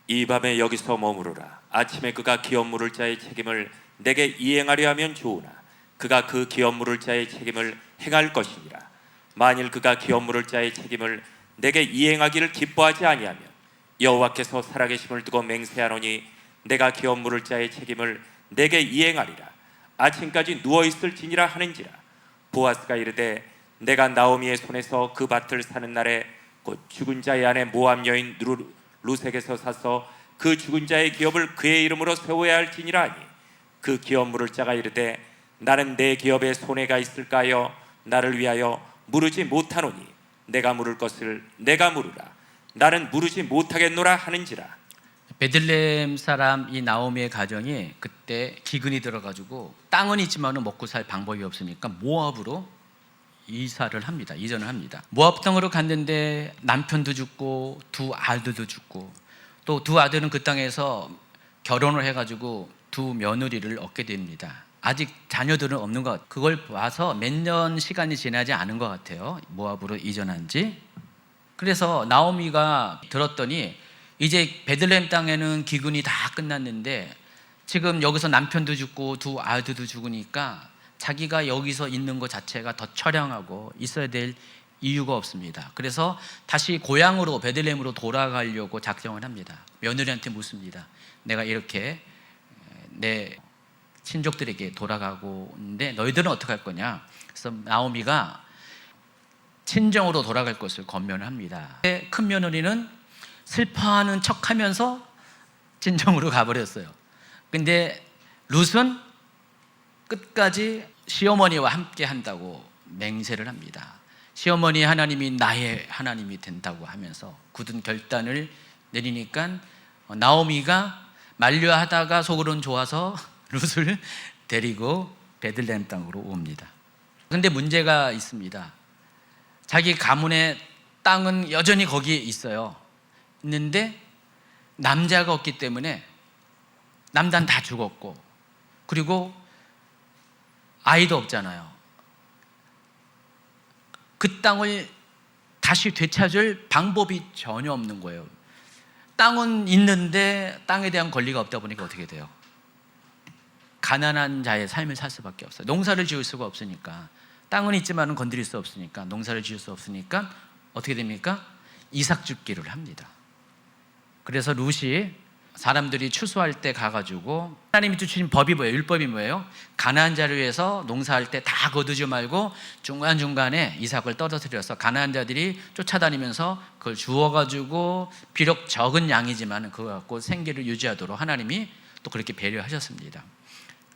이 밤에 여기서 머무르라. 아침에 그가 기업 물을 자의 책임을 내게 이행하려 하면 좋으나 그가 그 기업 물을 자의 책임을 행할 것이니라. 만일 그가 기업 물을 자의 책임을 내게 이행하기를 기뻐하지 아니하면 여호와께서 살아계심을 두고 맹세하노니 내가 기업 물을 자의 책임을 내게 이행하리라. 아침까지 누워있을지니라 하는지라. 보아스가 이르되 내가 나오미의 손에서 그 밭을 사는 날에 곧 죽은 자의 아내 모압 여인 루색에서 사서 그 죽은 자의 기업을 그의 이름으로 세워야 할지니라 하니 그 기업 물을 자가 이르되 나는 내 기업에 손해가 있을까요? 나를 위하여 물으지 못하노니 내가 물을 것을 내가 물으라. 나는 물으지 못하겠노라 하는지라. 베들레헴 사람 이 나오미의 가정이 그때 기근이 들어가지고 땅은 있지만은 먹고 살 방법이 없으니까 모압으로 이사를 합니다. 이전을 합니다. 모압 땅으로 갔는데 남편도 죽고 두 아들도 죽고 또 두 아들은 그 땅에서 결혼을 해가지고 두 며느리를 얻게 됩니다. 아직 자녀들은 없는 것 같아요. 그걸 봐서 몇 년 시간이 지나지 않은 것 같아요. 모압으로 이전한 지. 그래서 나오미가 들었더니 이제 베들레헴 땅에는 기근이 다 끝났는데 지금 여기서 남편도 죽고 두 아들도 죽으니까 자기가 여기서 있는 것 자체가 더 처량하고 있어야 될 이유가 없습니다. 그래서 다시 고향으로 베들레헴으로 돌아가려고 작정을 합니다. 며느리한테 묻습니다. 내가 이렇게 내 친족들에게 돌아가고 있는데 너희들은 어떻게 할 거냐? 그래서 나오미가 친정으로 돌아갈 것을 권면을 합니다. 큰 며느리는 슬퍼하는 척하면서 친정으로 가버렸어요. 근데 룻은 끝까지 시어머니와 함께 한다고 맹세를 합니다. 시어머니 하나님이 나의 하나님이 된다고 하면서 굳은 결단을 내리니까 나오미가 만류하다가 속으로는 좋아서 룻을 데리고 베들레헴 땅으로 옵니다. 근데 문제가 있습니다. 자기 가문의 땅은 여전히 거기에 있어요. 있는데 남자가 없기 때문에 남단 다 죽었고 그리고 아이도 없잖아요. 그 땅을 다시 되찾을 방법이 전혀 없는 거예요. 땅은 있는데 땅에 대한 권리가 없다 보니까 어떻게 돼요? 가난한 자의 삶을 살 수밖에 없어요. 농사를 지을 수가 없으니까. 땅은 있지만 건드릴 수 없으니까, 농사를 지을 수 없으니까 어떻게 됩니까? 이삭 줍기를 합니다. 그래서 룻이 사람들이 추수할 때 가가지고 하나님이 주신 법이 뭐예요? 율법이 뭐예요? 가난한 자를 위해서 농사할 때 다 거두지 말고 중간중간에 이삭을 떨어뜨려서 가난한 자들이 쫓아다니면서 그걸 주워가지고 비록 적은 양이지만 그거 갖고 생계를 유지하도록 하나님이 또 그렇게 배려하셨습니다.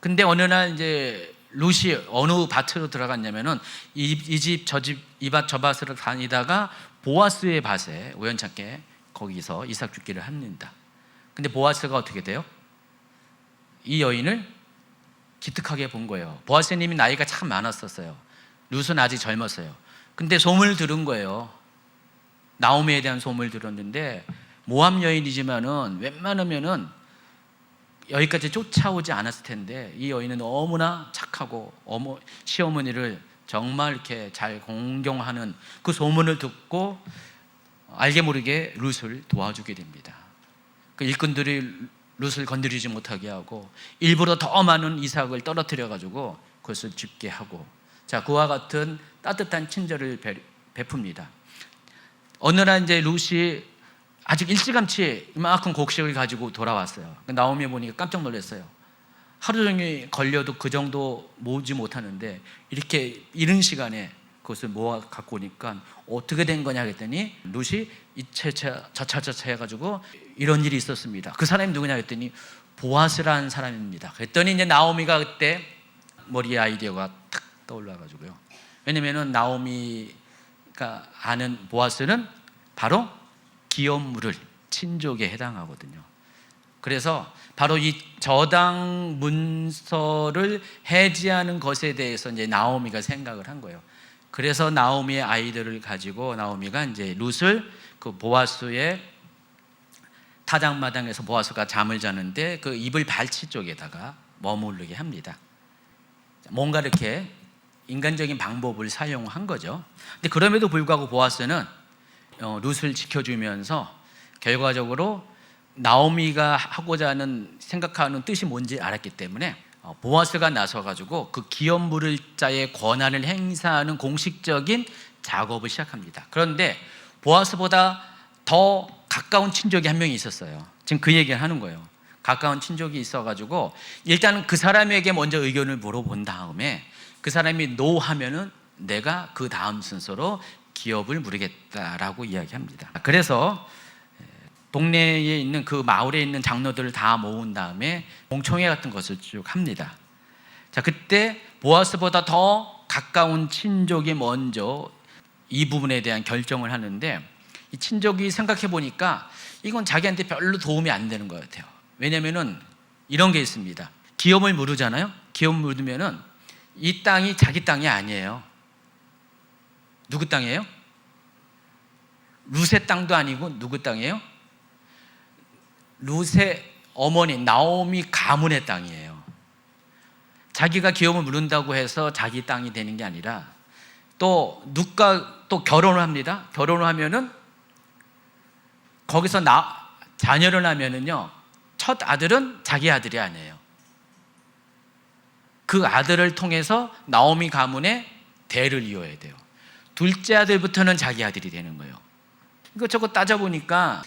근데 어느 날 이제 룻이 어느 밭으로 들어갔냐면은 이 집 저 집 이 밭 저 밭으로 다니다가 보아스의 밭에 우연찮게 거기서 이삭 줍기를 합니다. 근데 보아스가 어떻게 돼요? 이 여인을 기특하게 본 거예요. 보아스님이 나이가 참 많았었어요. 룻은 아직 젊었어요. 근데 소문을 들은 거예요. 나오미에 대한 소문을 들었는데 모압 여인이지만은 웬만하면은 여기까지 쫓아오지 않았을 텐데 이 여인은 너무나 착하고 시어머니를 정말 이렇게 잘 공경하는 그 소문을 듣고 알게 모르게 룻을 도와주게 됩니다. 그 일꾼들이 룻을 건드리지 못하게 하고 일부러 더 많은 이삭을 떨어뜨려 가지고 그것을 줍게 하고, 자, 그와 같은 따뜻한 친절을 베풉니다. 어느 날 이제 룻이 아직 일찌감치 이만큼 곡식을 가지고 돌아왔어요. 나오미 보니까 깜짝 놀랐어요. 하루 종일 걸려도 그 정도 모으지 못하는데 이렇게 이른 시간에 그것을 모아 갖고 오니까 어떻게 된 거냐 했더니 룻이 저차 해가지고 이런 일이 있었습니다. 그 사람이 누구냐 했더니 보아스라는 사람입니다. 그랬더니 이제 나오미가 그때 머리에 아이디어가 탁 떠올라가지고요. 왜냐면은 나오미가 아는 보아스는 바로 기업 물을 친족에 해당하거든요. 그래서 바로 이 저당 문서를 해지하는 것에 대해서 이제 나오미가 생각을 한 거예요. 그래서 나오미의 아이들을 가지고 나오미가 이제 룻을 그 보아스의 타작마당에서 보아스가 잠을 자는데 그 이불 발치 쪽에다가 머무르게 합니다. 뭔가 이렇게 인간적인 방법을 사용한 거죠. 근데 그럼에도 불구하고 보아스는 룻을 지켜주면서 결과적으로 나오미가 하고자 하는 생각하는 뜻이 뭔지 알았기 때문에 보아스가 나서가지고 그 기업 물을 자의 권한을 행사하는 공식적인 작업을 시작합니다. 그런데 보아스보다 더 가까운 친족이 한 명이 있었어요. 지금 그 얘기를 하는 거예요. 가까운 친족이 있어가지고 일단은 그 사람에게 먼저 의견을 물어본 다음에 그 사람이 노 하면은 내가 그 다음 순서로 기업을 물으겠다라고 이야기합니다. 그래서 동네에 있는 그 마을에 있는 장로들을 다 모은 다음에 공청회 같은 것을 쭉 합니다. 자, 그때 보아스보다 더 가까운 친족이 먼저 이 부분에 대한 결정을 하는데 이 친족이 생각해 보니까 이건 자기한테 별로 도움이 안 되는 것 같아요. 왜냐면은 이런 게 있습니다. 기업을 물으잖아요. 기업 물으면은 이 땅이 자기 땅이 아니에요. 누구 땅이에요? 룻의 땅도 아니고 누구 땅이에요? 룻의 어머니 나오미 가문의 땅이에요. 자기가 기업을 물은다고 해서 자기 땅이 되는 게 아니라 또 룻과 또 결혼을 합니다. 결혼을 하면은 거기서 자녀를 하면은요, 첫 아들은 자기 아들이 아니에요. 그 아들을 통해서 나오미 가문의 대를 이어야 돼요. 둘째 아들부터는 자기 아들이 되는 거예요. 이것저것 따져보니까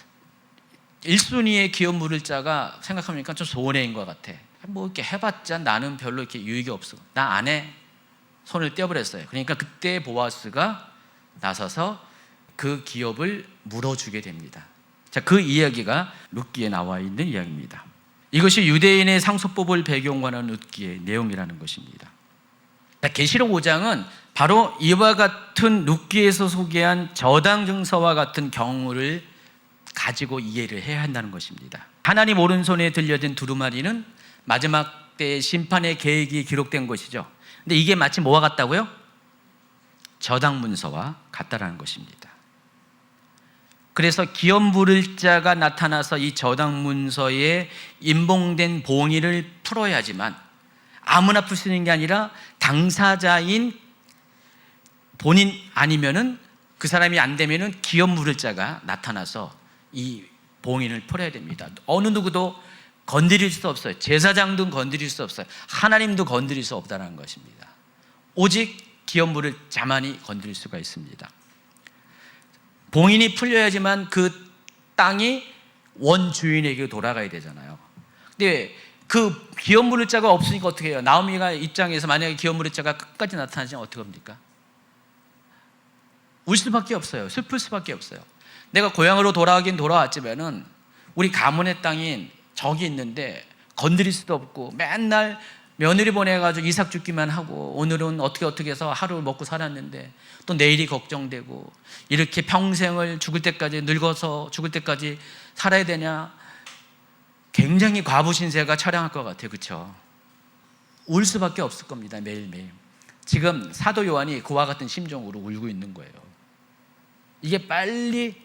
1순위의 기업 물을 자가 생각하니까 좀 손해인 것 같아. 뭐 이렇게 해봤자 나는 별로 이렇게 유익이 없어. 나 안 해. 손을 떼어버렸어요. 그러니까 그때 보아스가 나서서 그 기업을 물어주게 됩니다. 자, 그 이야기가 룻기에 나와 있는 이야기입니다. 이것이 유대인의 상속법을 배경으로 하는 룻기의 내용이라는 것입니다. 계시록 5장은 바로 이와 같은 룻기에서 소개한 저당 증서와 같은 경우를 가지고 이해를 해야 한다는 것입니다. 하나님 오른손에 들려진 두루마리는 마지막 때의 심판의 계획이 기록된 것이죠. 근데 이게 마치 뭐와 같다고요? 저당 문서와 같다라는 것입니다. 그래서 기업 물을 자가 나타나서 이 저당 문서에 인봉된 봉의를 풀어야지만, 아무나 풀 수 있는 게 아니라 당사자인 본인 아니면은 그 사람이 안 되면은 기업 물을 자가 나타나서 이 봉인을 풀어야 됩니다. 어느 누구도 건드릴 수 없어요. 제사장도 건드릴 수 없어요. 하나님도 건드릴 수 없다는 것입니다. 오직 기업 물을 자만이 건드릴 수가 있습니다. 봉인이 풀려야지만 그 땅이 원주인에게 돌아가야 되잖아요. 근데 그 기업 물을 자가 없으니까 어떻게 해요? 나오미가 입장에서 만약에 기업 물을 자가 끝까지 나타나시면 어떻게 합니까? 울 수밖에 없어요. 슬플 수밖에 없어요. 내가 고향으로 돌아가긴 돌아왔지만은 우리 가문의 땅인 저기 있는데 건드릴 수도 없고 맨날 며느리 보내가지고 이삭 죽기만 하고 오늘은 어떻게 해서 하루 먹고 살았는데 또 내일이 걱정되고 이렇게 평생을 죽을 때까지 늙어서 죽을 때까지 살아야 되냐. 굉장히 과부신세가 처량할 것 같아요. 그렇죠? 울 수밖에 없을 겁니다. 매일매일. 지금 사도 요한이 그와 같은 심정으로 울고 있는 거예요. 이게 빨리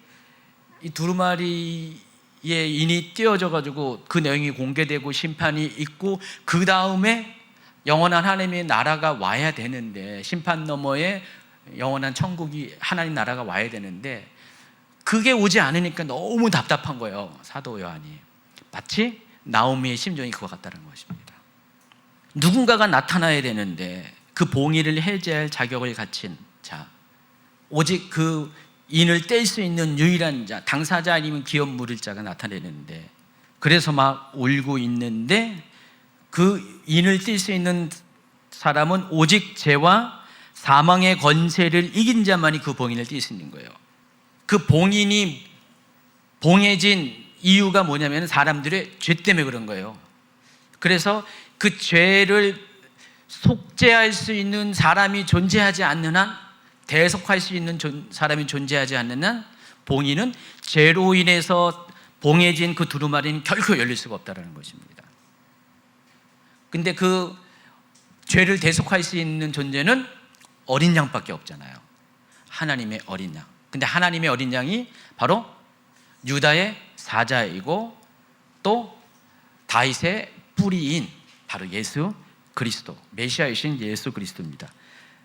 이 두루마리의 인이 띄어져 가지고 그 내용이 공개되고 심판이 있고 그 다음에 영원한 하나님의 나라가 와야 되는데, 심판 너머에 영원한 천국이 하나님 나라가 와야 되는데 그게 오지 않으니까 너무 답답한 거예요. 사도 요한이. 마치 나오미의 심정이 그와 같다는 것입니다. 누군가가 나타나야 되는데 그 봉의를 해제할 자격을 갖춘 자, 오직 그 인을 뗄 수 있는 유일한 자, 당사자 아니면 기업 물을 자가 나타내는데, 그래서 막 울고 있는데 그 인을 뗄 수 있는 사람은 오직 죄와 사망의 권세를 이긴 자만이 그 봉인을 뗄 수 있는 거예요. 그 봉인이 봉해진 이유가 뭐냐면 사람들의 죄 때문에 그런 거예요. 그래서 그 죄를 속죄할 수 있는 사람이 존재하지 않는 한, 대속할 수 있는 사람이 존재하지 않는 한 봉인은 죄로 인해서 봉해진 그 두루마리는 결코 열릴 수가 없다는 것입니다. 근데 그 죄를 대속할 수 있는 존재는 어린 양밖에 없잖아요. 하나님의 어린 양. 근데 하나님의 어린 양이 바로 유다의 사자이고 또 다윗의 뿌리인 바로 예수 그리스도, 메시아이신 예수 그리스도입니다.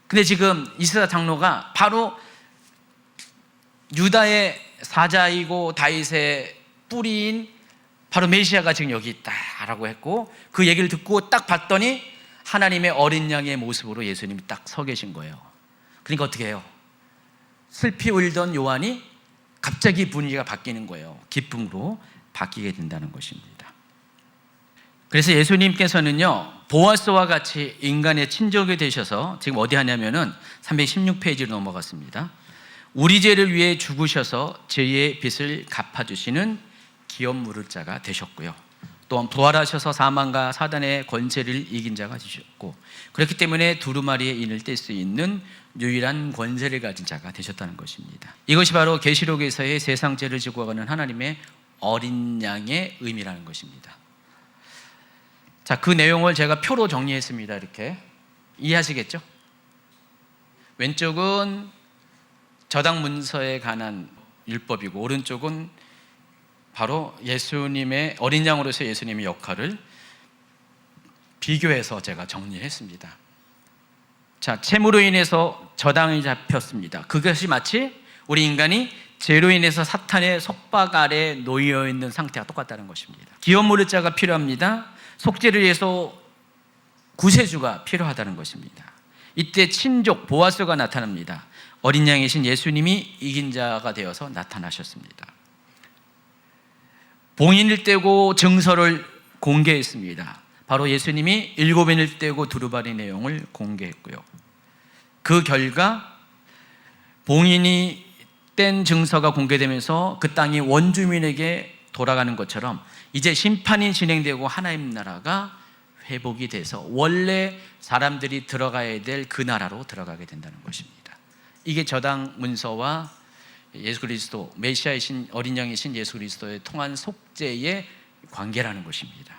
근데 지금 이스라 장로가 바로 유다의 사자이고 다윗의 뿌리인 바로 메시아가 지금 여기 있다라고 했고, 그 얘기를 듣고 딱 봤더니 하나님의 어린 양의 모습으로 예수님이 딱 서 계신 거예요. 그러니까 어떻게 해요? 슬피 울던 요한이 갑자기 분위기가 바뀌는 거예요. 기쁨으로 바뀌게 된다는 것입니다. 그래서 예수님께서는요, 보아스와 같이 인간의 친족이 되셔서 지금 어디 하냐면은 316페이지로 넘어갔습니다. 우리 죄를 위해 죽으셔서 죄의 빚을 갚아주시는 기업 물을 자가 되셨고요. 또한 부활하셔서 사망과 사단의 권세를 이긴 자가 되셨고, 그렇기 때문에 두루마리의 인을 뗄 수 있는 유일한 권세를 가진 자가 되셨다는 것입니다. 이것이 바로 계시록에서의 세상 죄를 지고 가는 하나님의 어린 양의 의미라는 것입니다. 자, 그 내용을 제가 표로 정리했습니다. 이렇게 이해하시겠죠? 왼쪽은 저당 문서에 관한 율법이고, 오른쪽은 바로 예수님의 어린 양으로서 예수님의 역할을 비교해서 제가 정리했습니다. 자, 채무로 인해서 저당이 잡혔습니다. 그것이 마치 우리 인간이 죄로 인해서 사탄의 속박 아래 놓여 있는 상태와 똑같다는 것입니다. 기업 물을 자가 필요합니다. 속죄를 위해서 구세주가 필요하다는 것입니다. 이때 친족 보아스가 나타납니다. 어린 양이신 예수님이 이긴 자가 되어서 나타나셨습니다. 봉인을 떼고 증서를 공개했습니다. 바로 예수님이 7인을 떼고 두루마리 내용을 공개했고요. 그 결과 봉인이 뗀 증서가 공개되면서 그 땅이 원주민에게 돌아가는 것처럼 이제 심판이 진행되고 하나님 나라가 회복이 돼서 원래 사람들이 들어가야 될 그 나라로 들어가게 된다는 것입니다. 이게 저당 문서와 예수 그리스도, 메시아이신 어린 양이신 예수 그리스도의 통한 속죄의 관계라는 것입니다.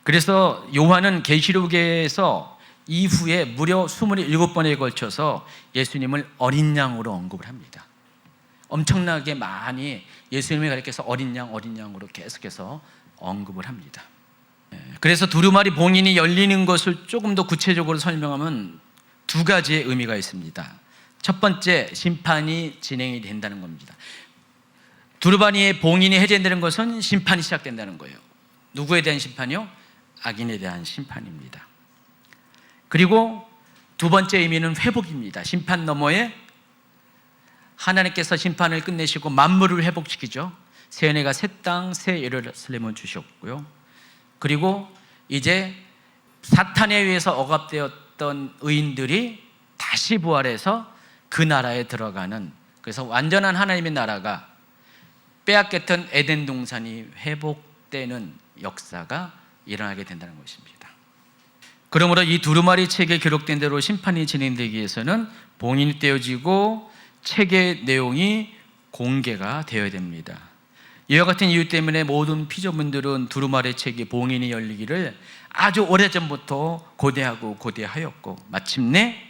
그래서 요한은 계시록에서 이후에 무려 27번에 걸쳐서 예수님을 어린 양으로 언급을 합니다. 엄청나게 많이 예수님을 가리켜서 어린 양으로 계속해서 언급을 합니다. 그래서 두루마리 봉인이 열리는 것을 조금 더 구체적으로 설명하면 두 가지의 의미가 있습니다. 첫 번째, 심판이 진행이 된다는 겁니다. 두루마리의 봉인이 해제되는 것은 심판이 시작된다는 거예요. 누구에 대한 심판이요? 악인에 대한 심판입니다. 그리고 두 번째 의미는 회복입니다. 심판 너머에 하나님께서 심판을 끝내시고 만물을 회복시키죠. 새 은혜가 새 땅, 새 예루살렘을 주셨고요. 그리고 이제 사탄에 의해서 억압되었던 의인들이 다시 부활해서 그 나라에 들어가는, 그래서 완전한 하나님의 나라가 빼앗겼던 에덴 동산이 회복되는 역사가 일어나게 된다는 것입니다. 그러므로 이 두루마리 책에 기록된 대로 심판이 진행되기 위해서는 봉인이 떼어지고 책의 내용이 공개가 되어야 됩니다. 이와 같은 이유 때문에 모든 피조물들은 두루마리 책이 봉인이 열리기를 아주 오래전부터 고대하였고 마침내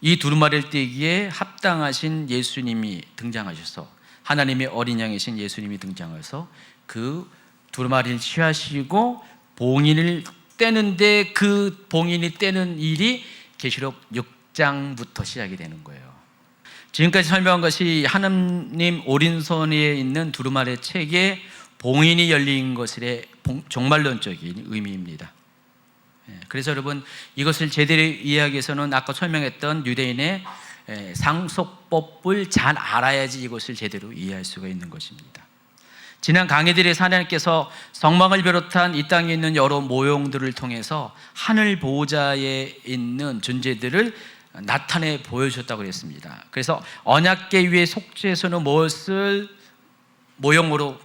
이 두루마리를 떼기에 합당하신 예수님이 등장하셔서, 하나님의 어린 양이신 예수님이 등장해서 그 두루마리를 취하시고 봉인을 떼는데, 그 봉인이 떼는 일이 계시록 6장부터 시작이 되는 거예요. 지금까지 설명한 것이 하나님 오른손에 있는 두루마리 책에 봉인이 열린 것의 종말론적인 의미입니다. 그래서 여러분, 이것을 제대로 이해하기 위해서는 아까 설명했던 유대인의 상속법을 잘 알아야지 이것을 제대로 이해할 수가 있는 것입니다. 지난 강의들에서 하나님께서 성막을 비롯한 이 땅에 있는 여러 모형들을 통해서 하늘 보호자에 있는 존재들을 나타내 보여주셨다고 했습니다. 그래서 언약궤 위에 속죄소는 무엇을 모형으로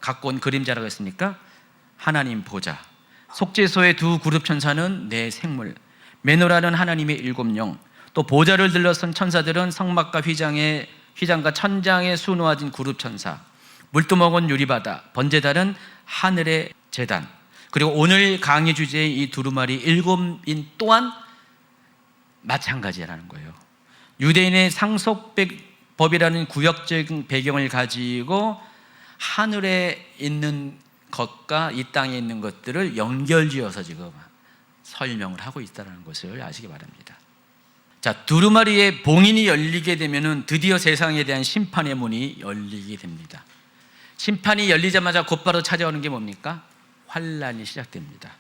갖고 온 그림자라고 했습니까? 하나님 보좌. 속죄소의 두 그룹 천사는 네 생물, 메노라는 하나님의 7영, 또 보좌를 들러선 천사들은 성막과 휘장과 천장에 수놓아진 그룹 천사, 물두멍은 유리바다, 번제단은 하늘의 제단, 그리고 오늘 강의 주제의 이 두루마리 7인 또한 마찬가지라는 거예요. 유대인의 상속법이라는 구역적인 배경을 가지고 하늘에 있는 것과 이 땅에 있는 것들을 연결지어서 지금 설명을 하고 있다는 것을 아시기 바랍니다. 자, 두루마리의 봉인이 열리게 되면은 드디어 세상에 대한 심판의 문이 열리게 됩니다. 심판이 열리자마자 곧바로 찾아오는 게 뭡니까? 환란이 시작됩니다.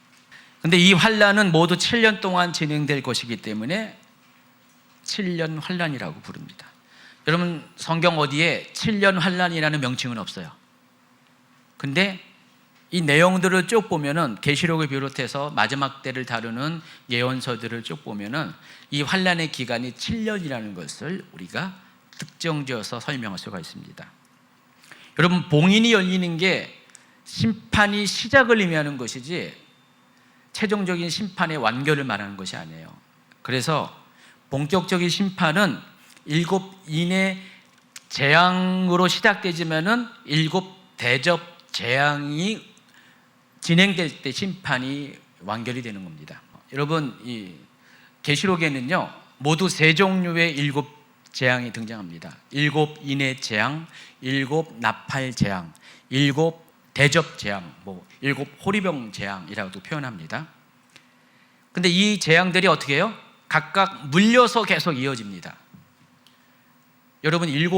근데 이 환란은 모두 7년 동안 진행될 것이기 때문에 7년 환란이라고 부릅니다. 여러분, 성경 어디에 7년 환란이라는 명칭은 없어요. 근데 이 내용들을 쭉 보면은, 계시록을 비롯해서 마지막 때를 다루는 예언서들을 쭉 보면은 이 환란의 기간이 7년이라는 것을 우리가 특정지어서 설명할 수가 있습니다. 여러분, 봉인이 열리는 게 심판이 시작을 의미하는 것이지 최종적인 심판의 완결을 말하는 것이 아니에요. 그래서 본격적인 심판은 7인의 재앙으로 시작되지만은 7 대접 재앙이 진행될 때 심판이 완결이 되는 겁니다. 여러분, 이 계시록에는요 모두 3종류의 7 재앙이 등장합니다. 7 인의 재앙, 7 나팔 재앙, 7 대접 재앙, 7 호리병 재앙이라고도 표현합니다. 근데 이 재앙들이 어떻게 해요? 각각 물려서 계속 이어집니다. 여러분, 7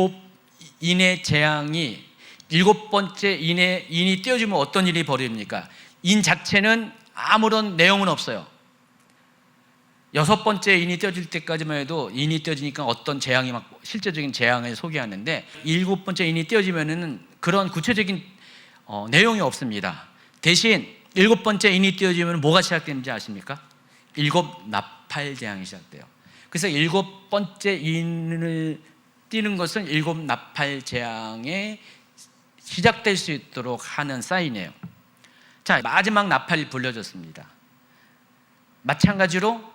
인의 재앙이 7번째 인이 띄어지면 어떤 일이 벌어집니까? 인 자체는 아무런 내용은 없어요. 6번째 인이 띄어질 때까지만 해도 인이 띄어지니까 어떤 재앙이 막 실제적인 재앙을 소개하는데 7번째 인이 띄어지면은 그런 구체적인 내용이 없습니다. 대신 7번째 인이 띄어지면 뭐가 시작되는지 아십니까? 7 나팔 재앙이 시작돼요. 그래서 7번째 인을 띄는 것은 7 나팔 재앙에 시작될 수 있도록 하는 사인이에요. 자, 마지막 나팔이 불려졌습니다. 마찬가지로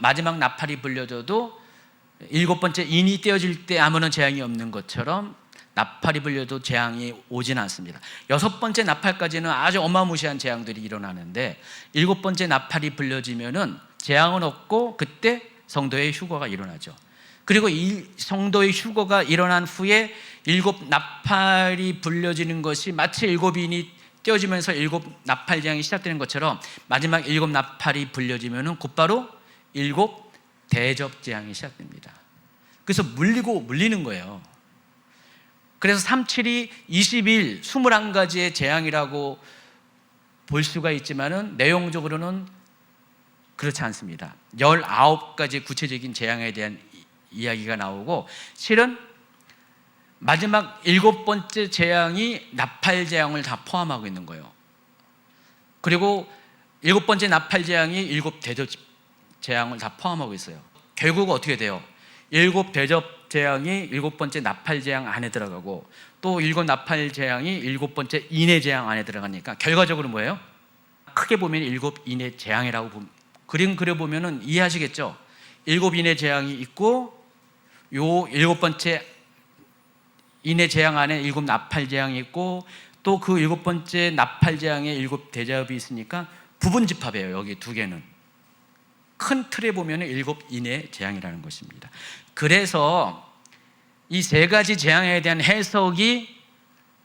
마지막 나팔이 불려져도 7번째 인이 띄어질 때 아무런 재앙이 없는 것처럼 나팔이 불려도 재앙이 오진 않습니다. 6번째 나팔까지는 아주 어마무시한 재앙들이 일어나는데 7번째 나팔이 불려지면은 재앙은 없고 그때 성도의 휴거가 일어나죠. 그리고 이 성도의 휴거가 일어난 후에 7 나팔이 불려지는 것이 마치 7인이 띄어지면서 7 나팔 재앙이 시작되는 것처럼 마지막 7 나팔이 불려지면은 곧바로 7 대접 재앙이 시작됩니다. 그래서 물리는 거예요. 그래서 3, 7이 21, 21가지의 재앙이라고 볼 수가 있지만은 내용적으로는 그렇지 않습니다. 19가지 구체적인 재앙에 대한 이야기가 나오고 실은 마지막 7번째 재앙이 나팔 재앙을 다 포함하고 있는 거예요. 그리고 7번째 나팔 재앙이 7 대접 재앙을 다 포함하고 있어요. 결국 어떻게 돼요? 7 대접 재앙이 7번째 나팔 재앙 안에 들어가고 또 7 나팔 재앙이 7번째 인의 재앙 안에 들어가니까 결과적으로 뭐예요? 크게 보면 7 인의 재앙이라고 그림 그려보면 이해하시겠죠? 7 인의 재앙이 있고 요 7번째 인의 재앙 안에 7 나팔 재앙이 있고 또 그 7번째 나팔 재앙에 7 대접이 있으니까 부분집합이에요. 여기 두 개는 큰 틀에 보면 7 인의 재앙이라는 것입니다. 그래서 이 세 가지 재앙에 대한 해석이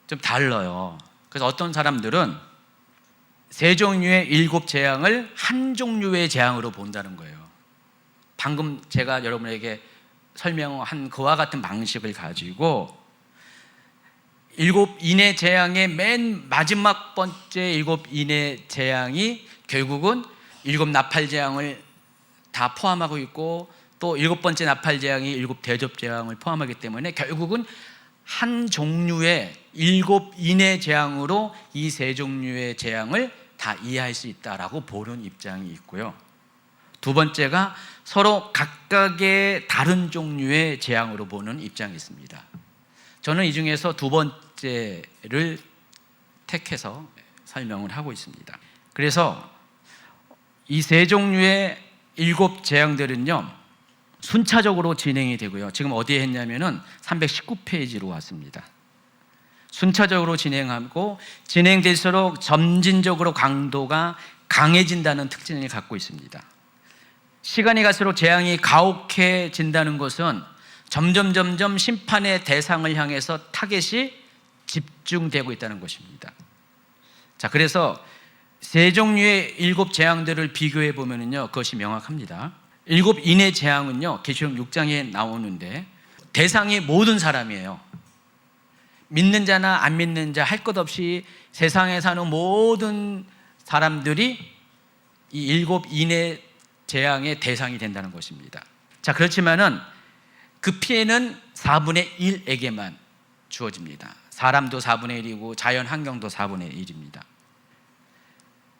좀 달라요. 그래서 어떤 사람들은 세 종류의 7 재앙을 한 종류의 재앙으로 본다는 거예요. 방금 제가 여러분에게 설명한 그와 같은 방식을 가지고 7 인의 재앙의 맨 마지막 번째 7 인의 재앙이 결국은 7 나팔 재앙을 다 포함하고 있고 또 7번째 나팔 재앙이 7 대접 재앙을 포함하기 때문에 결국은 한 종류의 7 인의 재앙으로 이 세 종류의 재앙을 다 이해할 수 있다라고 보는 입장이 있고요. 두 번째가 서로 각각의 다른 종류의 재앙으로 보는 입장이 있습니다. 저는 이 중에서 두 번째를 택해서 설명을 하고 있습니다. 그래서 이 세 종류의 7 재앙들은요 순차적으로 진행이 되고요. 지금 어디에 했냐면은 319페이지로 왔습니다. 순차적으로 진행하고 진행될수록 점진적으로 강도가 강해진다는 특징을 갖고 있습니다. 시간이 갈수록 재앙이 가혹해진다는 것은 점점 심판의 대상을 향해서 타겟이 집중되고 있다는 것입니다. 자, 그래서 세 종류의 7 재앙들을 비교해 보면요 그것이 명확합니다. 7 인의 재앙은요 계시록 6장에 나오는데 대상이 모든 사람이에요. 믿는 자나 안 믿는 자 할 것 없이 세상에 사는 모든 사람들이 이 7 인의 재앙의 대상이 된다는 것입니다. 자, 그렇지만은 그 피해는 4분의 1에게만 주어집니다. 사람도 4분의 1이고 자연 환경도 4분의 1입니다.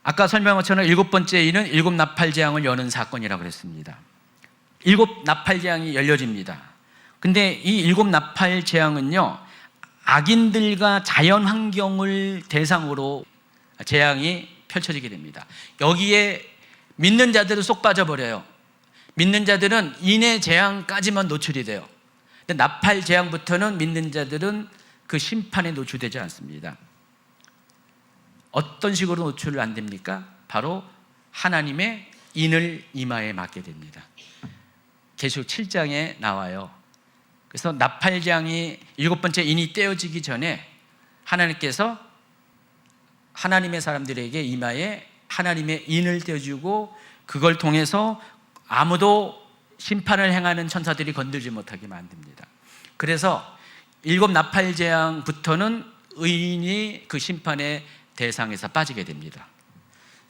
아까 설명한 것처럼 7번째 인은 7 나팔 재앙을 여는 사건이라고 그랬습니다. 7 나팔 재앙이 열려집니다. 근데 이 7 나팔 재앙은요 악인들과 자연 환경을 대상으로 재앙이 펼쳐지게 됩니다. 여기에 믿는 자들은 쏙 빠져버려요. 믿는 자들은 인의 재앙까지만 노출이 돼요. 근데 나팔 재앙부터는 믿는 자들은 그 심판에 노출되지 않습니다. 어떤 식으로 노출을 안 됩니까? 바로 하나님의 인을 이마에 맞게 됩니다. 계시록 7장에 나와요. 그래서 나팔장이 7번째 인이 떼어지기 전에 하나님께서 하나님의 사람들에게 이마에 하나님의 인을 떼어주고 그걸 통해서 아무도 심판을 행하는 천사들이 건들지 못하게 만듭니다. 그래서 7 나팔재앙부터는 의인이 그 심판의 대상에서 빠지게 됩니다.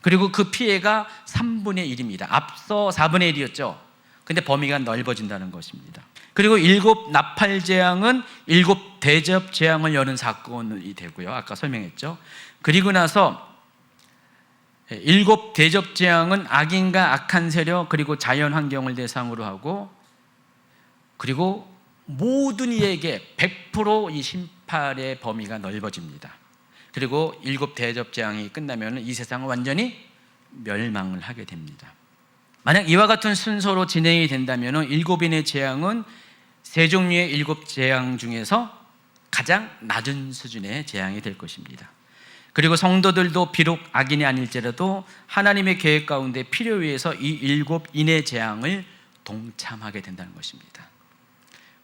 그리고 그 피해가 3분의 1입니다. 앞서 4분의 1이었죠. 근데 범위가 넓어진다는 것입니다. 그리고 7 나팔재앙은 7 대접재앙을 여는 사건이 되고요. 아까 설명했죠. 그리고 나서 7 대접재앙은 악인과 악한 세력 그리고 자연환경을 대상으로 하고 그리고 모든 이에게 100% 이 심판의 범위가 넓어집니다. 그리고 7 대접재앙이 끝나면 이 세상은 완전히 멸망을 하게 됩니다. 만약 이와 같은 순서로 진행이 된다면 7인의 재앙은 세 종류의 7 재앙 중에서 가장 낮은 수준의 재앙이 될 것입니다. 그리고 성도들도 비록 악인이 아닐지라도 하나님의 계획 가운데 필요에 의해서 이 7인의 재앙을 동참하게 된다는 것입니다.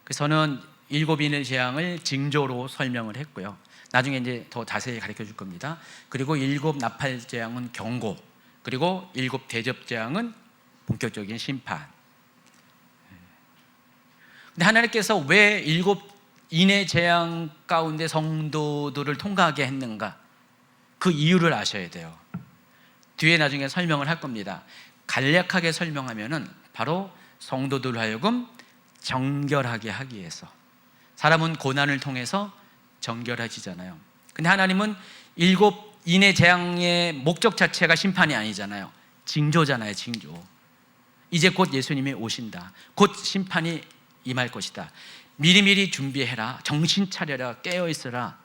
그래서 저는 7인의 재앙을 징조로 설명을 했고요. 나중에 이제 더 자세히 가르쳐 줄 겁니다. 그리고 7 나팔 재앙은 경고, 그리고 7 대접 재앙은 본격적인 심판. 근데 하나님께서 왜 7인의 재앙 가운데 성도들을 통과하게 했는가? 그 이유를 아셔야 돼요. 뒤에 나중에 설명을 할 겁니다. 간략하게 설명하면은 바로 성도들 하여금 정결하게 하기 위해서. 사람은 고난을 통해서 정결해지잖아요. 근데 하나님은 7인의 재앙의 목적 자체가 심판이 아니잖아요. 징조잖아요, 징조. 이제 곧 예수님이 오신다. 곧 심판이 임할 것이다. 미리미리 준비해라. 정신 차려라. 깨어 있어라.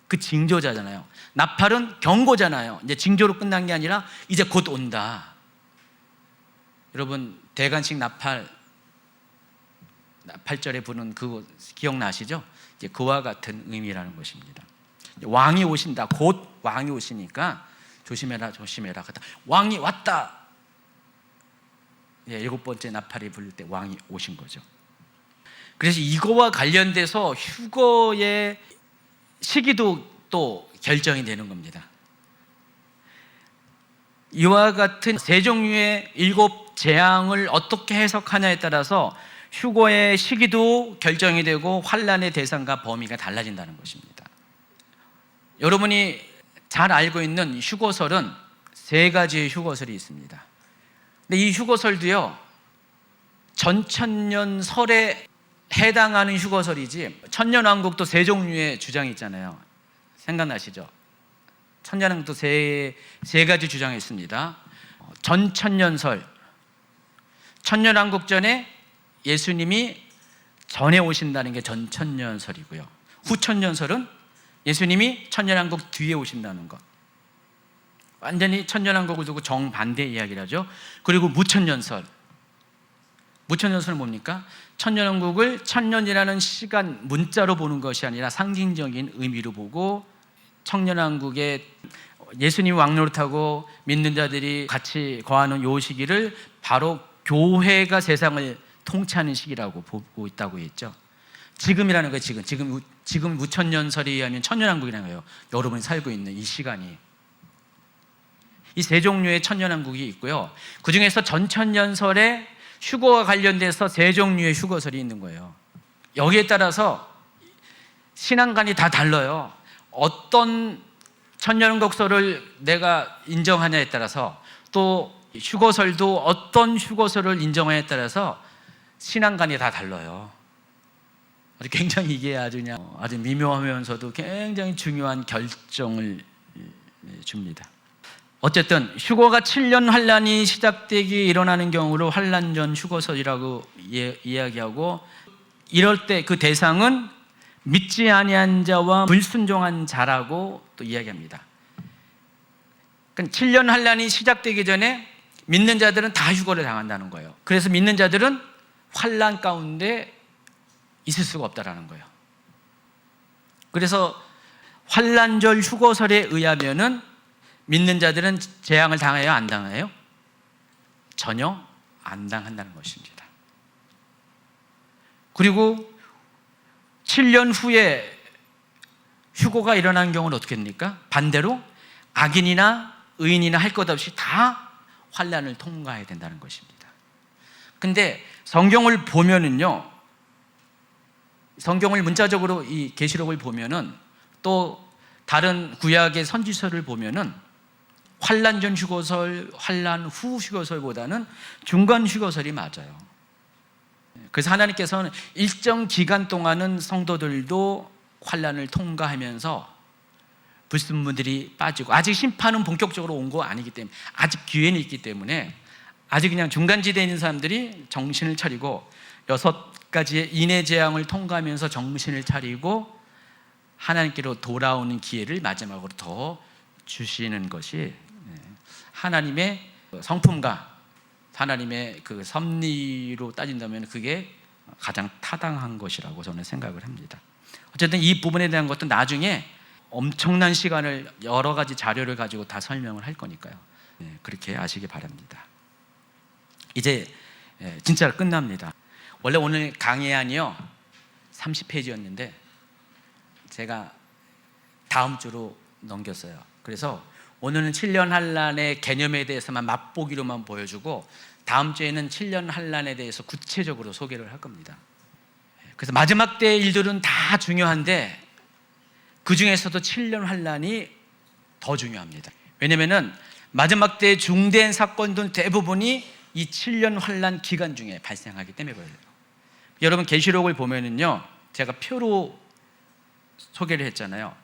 그 징조자잖아요. 나팔은 경고잖아요. 이제 징조로 끝난 게 아니라 이제 곧 온다. 여러분 대관식 나팔절에 부는 그거 기억나시죠? 이제 그와 같은 의미라는 것입니다. 왕이 오신다. 곧 왕이 오시니까 조심해라, 조심해라. 왕이 왔다. 7번째 나팔이 불릴 때 왕이 오신 거죠. 그래서 이거와 관련돼서 휴거의 시기도 또 결정이 되는 겁니다. 이와 같은 세 종류의 7 재앙을 어떻게 해석하냐에 따라서 휴거의 시기도 결정이 되고 환난의 대상과 범위가 달라진다는 것입니다. 여러분이 잘 알고 있는 휴거설은 3가지의 휴거설이 있습니다. 근데 이 휴거설도요, 전천년설에 해당하는 휴거설이지, 천년왕국도 3종류의 주장이 있잖아요. 생각나시죠? 천년왕국도 세 가지 주장이 있습니다. 전천년설, 천년왕국 전에 예수님이 전에 오신다는 게 전천년설이고요. 후천년설은 예수님이 천년왕국 뒤에 오신다는 것. 완전히 천년왕국을 두고 정반대 이야기를 하죠. 그리고 무천년설. 무천년설은 뭡니까? 천년왕국을 천년이라는 시간 문자로 보는 것이 아니라 상징적인 의미로 보고 천년왕국에 예수님 왕노릇하고 믿는 자들이 같이 거하는 요 시기를 바로 교회가 세상을 통치하는 시기라고 보고 있다고 했죠. 지금이라는 거예요. 지금 무천년설에 의하면 천년왕국이라는 거예요. 여러분이 살고 있는 이 시간이. 이 3종류의 천년왕국이 있고요. 그 중에서 전천년설에 휴거와 관련돼서 3종류의 휴거설이 있는 거예요. 여기에 따라서 신앙관이 다 달라요. 어떤 천년왕국설을 내가 인정하냐에 따라서, 또 휴거설도 어떤 휴거설을 인정하냐에 따라서 신앙관이 다 달라요. 굉장히 이게 아주 미묘하면서도 굉장히 중요한 결정을 줍니다. 어쨌든 휴거가 7년 환란이 시작되기 일어나는 경우로 환란 전 휴거설이라고 이야기하고, 이럴 때 그 대상은 믿지 아니한 자와 불순종한 자라고 또 이야기합니다. 그러니까 7년 환란이 시작되기 전에 믿는 자들은 다 휴거를 당한다는 거예요. 그래서 믿는 자들은 환란 가운데 있을 수가 없다라는 거예요. 그래서 환란절 휴거설에 의하면은 믿는 자들은 재앙을 당해요, 안 당해요? 전혀 안 당한다는 것입니다. 그리고 7년 후에 휴거가 일어나는 경우는 어떻게 됩니까? 반대로 악인이나 의인이나 할 것 없이 다 환난을 통과해야 된다는 것입니다. 근데 성경을 보면은요, 성경을 문자적으로 이 계시록을 보면은 또 다른 구약의 선지서를 보면은 환난 전 휴거설, 환난 후 휴거설보다는 중간 휴거설이 맞아요. 그래서 하나님께서는 일정 기간 동안은 성도들도 환난을 통과하면서 불순물들이 빠지고, 아직 심판은 본격적으로 온 거 아니기 때문에, 아직 기회는 있기 때문에 아직 그냥 중간지대에 있는 사람들이 정신을 차리고 6가지의 인해 재앙을 통과하면서 정신을 차리고 하나님께로 돌아오는 기회를 마지막으로 더 주시는 것이 하나님의 성품과 하나님의 그 섭리로 따진다면 그게 가장 타당한 것이라고 저는 생각을 합니다. 어쨌든 이 부분에 대한 것도 나중에 엄청난 시간을 여러 가지 자료를 가지고 다 설명을 할 거니까요. 그렇게 아시기 바랍니다. 이제 진짜 끝납니다. 원래 오늘 강의안이요 30페이지였는데 제가 다음 주로 넘겼어요. 그래서 오늘은 7년 환난의 개념에 대해서만 맛보기로만 보여주고 다음 주에는 7년 환난에 대해서 구체적으로 소개를 할 겁니다. 그래서 마지막 때의 일들은 다 중요한데 그 중에서도 7년 환난이 더 중요합니다. 왜냐하면 마지막 때의 중대한 사건들은 대부분이 이 7년 환난 기간 중에 발생하기 때문에 그래요. 여러분 계시록을 보면은요, 제가 표로 소개를 했잖아요.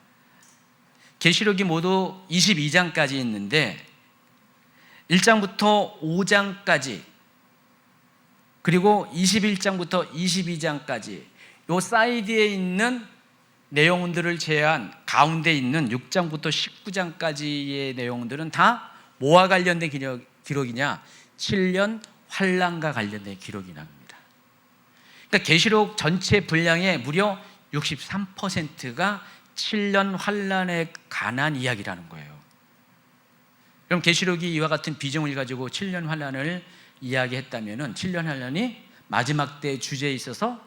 계시록이 모두 22장까지 있는데 1장부터 5장까지 그리고 21장부터 22장까지 요 사이드에 있는 내용들을 제외한 가운데 있는 6장부터 19장까지의 내용들은 다 뭐와 관련된 기록이냐? 7년 환난과 관련된 기록이랍니다. 그러니까 계시록 전체 분량의 무려 63%가 7년 환난에 관한 이야기라는 거예요. 그럼 계시록이 이와 같은 비중을 가지고 7년 환난을 이야기했다면 7년 환난이 마지막 때 주제에 있어서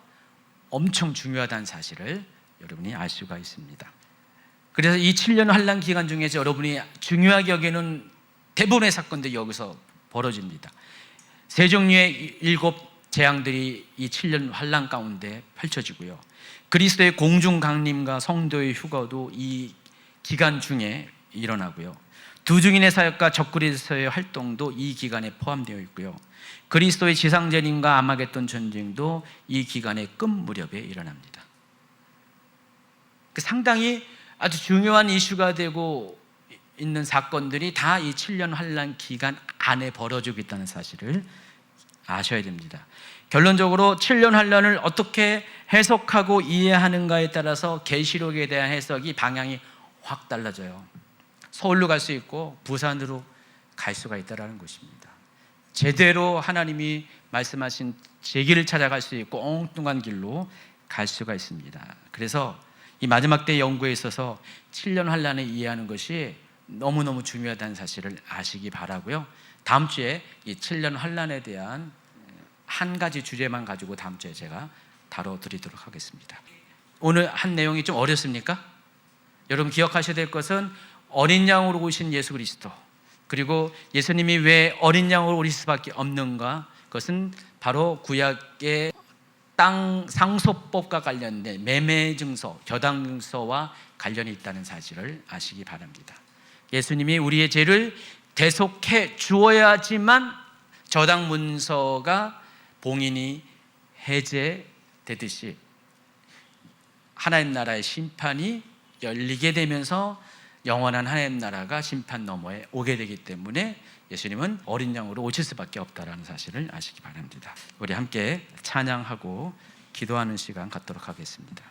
엄청 중요하다는 사실을 여러분이 알 수가 있습니다. 그래서 이 7년 환난 기간 중에서 여러분이 중요하게 여기는 대부분의 사건들이 여기서 벌어집니다. 세 종류의 7 재앙들이 이 7년 환난 가운데 펼쳐지고요. 그리스도의 공중 강림과 성도의 휴거도 이 기간 중에 일어나고요. 두 증인의 사역과 적그리스도의 활동도 이 기간에 포함되어 있고요. 그리스도의 지상재림과 아마겟돈 전쟁도 이 기간의 끝 무렵에 일어납니다. 상당히 아주 중요한 이슈가 되고 있는 사건들이 다 이 7년 환난 기간 안에 벌어지고 있다는 사실을 아셔야 됩니다. 결론적으로 7년 환난을 어떻게 해석하고 이해하는가에 따라서 계시록에 대한 해석이 방향이 확 달라져요. 서울로 갈 수 있고 부산으로 갈 수가 있다는 것입니다. 제대로 하나님이 말씀하신 제 길을 찾아갈 수 있고 엉뚱한 길로 갈 수가 있습니다. 그래서 이 마지막 때 연구에 있어서 7년 환난을 이해하는 것이 너무너무 중요하다는 사실을 아시기 바라고요. 다음 주에 이 7년 환난에 대한 한 가지 주제만 가지고 다음 주에 제가 다뤄드리도록 하겠습니다. 오늘 한 내용이 좀 어렵습니까? 여러분 기억하셔야 될 것은 어린 양으로 오신 예수 그리스도, 그리고 예수님이 왜 어린 양으로 오실 수밖에 없는가? 그것은 바로 구약의 땅 상소법과 관련된 매매 증서, 겨당 증서와 관련이 있다는 사실을 아시기 바랍니다. 예수님이 우리의 죄를 대속해 주어야지만 저당 문서가 봉인이 해제되듯이 하나님 나라의 심판이 열리게 되면서 영원한 하나님 나라가 심판 너머에 오게 되기 때문에 예수님은 어린 양으로 오실 수밖에 없다는 사실을 아시기 바랍니다. 우리 함께 찬양하고 기도하는 시간 갖도록 하겠습니다.